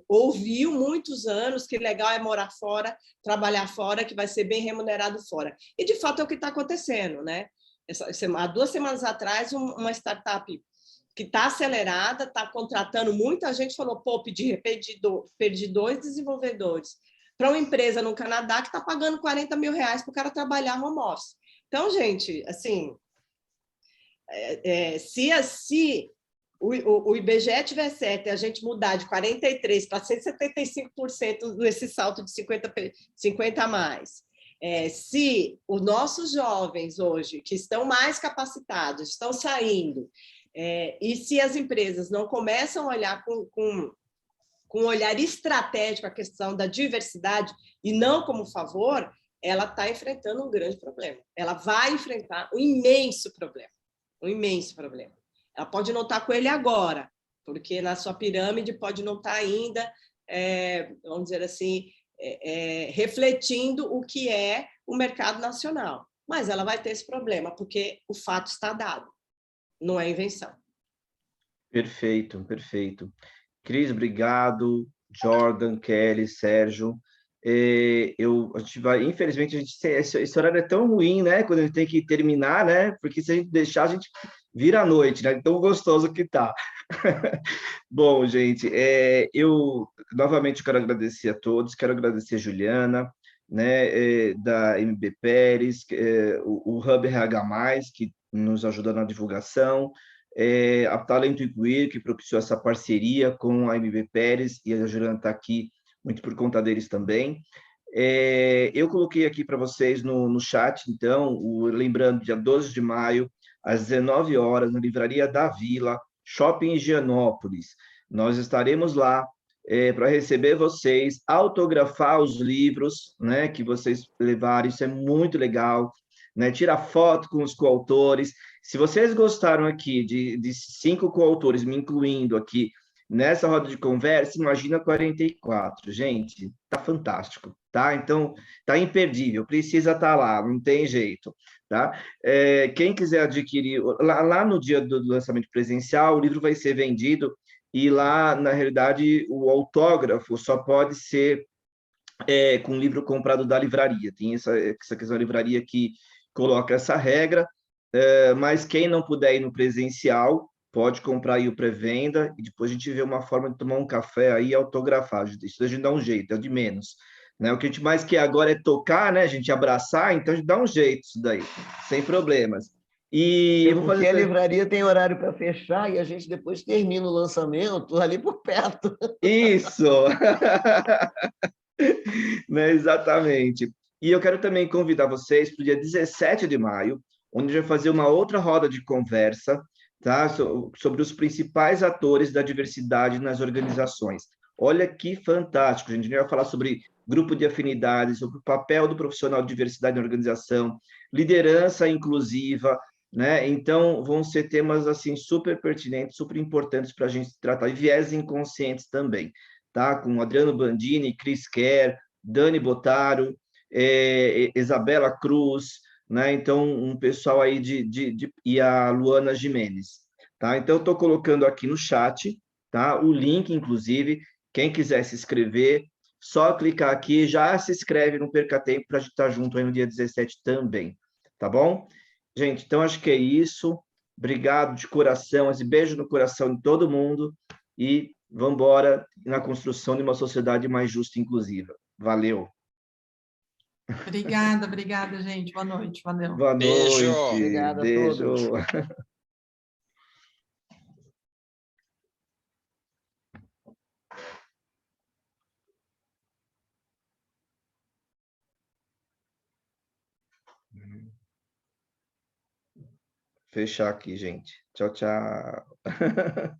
ouviu muitos anos que legal é morar fora, trabalhar fora, que vai ser bem remunerado fora. E de fato é o que está acontecendo, né? Há 2 semanas atrás, uma startup que está acelerada, está contratando muita gente, falou, pô, perdi 2 desenvolvedores para uma empresa no Canadá que está pagando R$40 mil para o cara trabalhar home office. Então, gente, assim, se o IBGE tiver certo e a gente mudar de 43% para 175% nesse salto de 50 a mais, se os nossos jovens hoje, que estão mais capacitados, estão saindo, e se as empresas não começam a olhar com um olhar estratégico a questão da diversidade e não como favor, ela está enfrentando um grande problema. Ela vai enfrentar um imenso problema. Ela pode não estar com ele agora, porque na sua pirâmide pode não estar ainda, vamos dizer assim, refletindo o que é o mercado nacional. Mas ela vai ter esse problema, porque o fato está dado, não é invenção. Perfeito, perfeito. Cris, obrigado. Jordan, Kelly, Sérgio. A gente vai, infelizmente, esse horário é tão ruim, né? Quando a gente tem que terminar, né? Porque se a gente deixar, a gente vira a noite, né? Tão gostoso que tá. Bom, gente, eu novamente quero agradecer a todos, quero agradecer a Juliana, né, da MB Pérez, o Hub RH+, que nos ajuda na divulgação, a Talento Incluir, que propiciou essa parceria com a MB Pérez, e a Juliana está aqui muito por conta deles também. Eu coloquei aqui para vocês no chat, então, lembrando, dia 12 de maio, às 19 horas, na Livraria da Vila, Shopping Higienópolis. Nós estaremos lá para receber vocês, autografar os livros, né, que vocês levaram, isso é muito legal, né? Tirar foto com os coautores. Se vocês gostaram aqui de 5 coautores, me incluindo aqui, nessa roda de conversa, imagina 44. Gente, tá fantástico, tá? Então, tá imperdível, precisa estar lá, não tem jeito, tá? Quem quiser adquirir, lá no dia do lançamento presencial, o livro vai ser vendido e lá, na realidade, o autógrafo só pode ser com o livro comprado da livraria. Tem essa questão da livraria que coloca essa regra, mas quem não puder ir no presencial, pode comprar aí o pré-venda e depois a gente vê uma forma de tomar um café aí e autografar. Isso a gente dá um jeito, é de menos. Né? O que a gente mais quer agora é tocar, né? A gente abraçar, então a gente dá um jeito isso daí, sem problemas. E eu vou fazer... Porque a livraria tem horário para fechar e a gente depois termina o lançamento ali por perto. Isso! Né? Exatamente. E eu quero também convidar vocês para o dia 17 de maio, onde a gente vai fazer uma outra roda de conversa, tá? Sobre os principais atores da diversidade nas organizações. Olha que fantástico, gente. A gente vai falar sobre grupo de afinidades, sobre o papel do profissional de diversidade na organização, liderança inclusiva, né? Então, vão ser temas assim super pertinentes, super importantes para a gente tratar, e viés inconscientes também, tá? Com Adriano Bandini, Chris Kerr, Dani Botaro, Isabela Cruz, né? Então, um pessoal aí e a Luana Jimenez, tá? Então, estou colocando aqui no chat, tá? O link, inclusive, quem quiser se inscrever, só clicar aqui, já se inscreve, não perca tempo para a gente estar junto aí no dia 17 também, tá bom? Gente, então acho que é isso. Obrigado de coração, esse beijo no coração de todo mundo e vamos embora na construção de uma sociedade mais justa e inclusiva. Valeu. Obrigada, gente. Boa noite. Valeu. Boa Beijo. noite. Obrigado a Beijo. todos. Fechar aqui, gente. Tchau, tchau.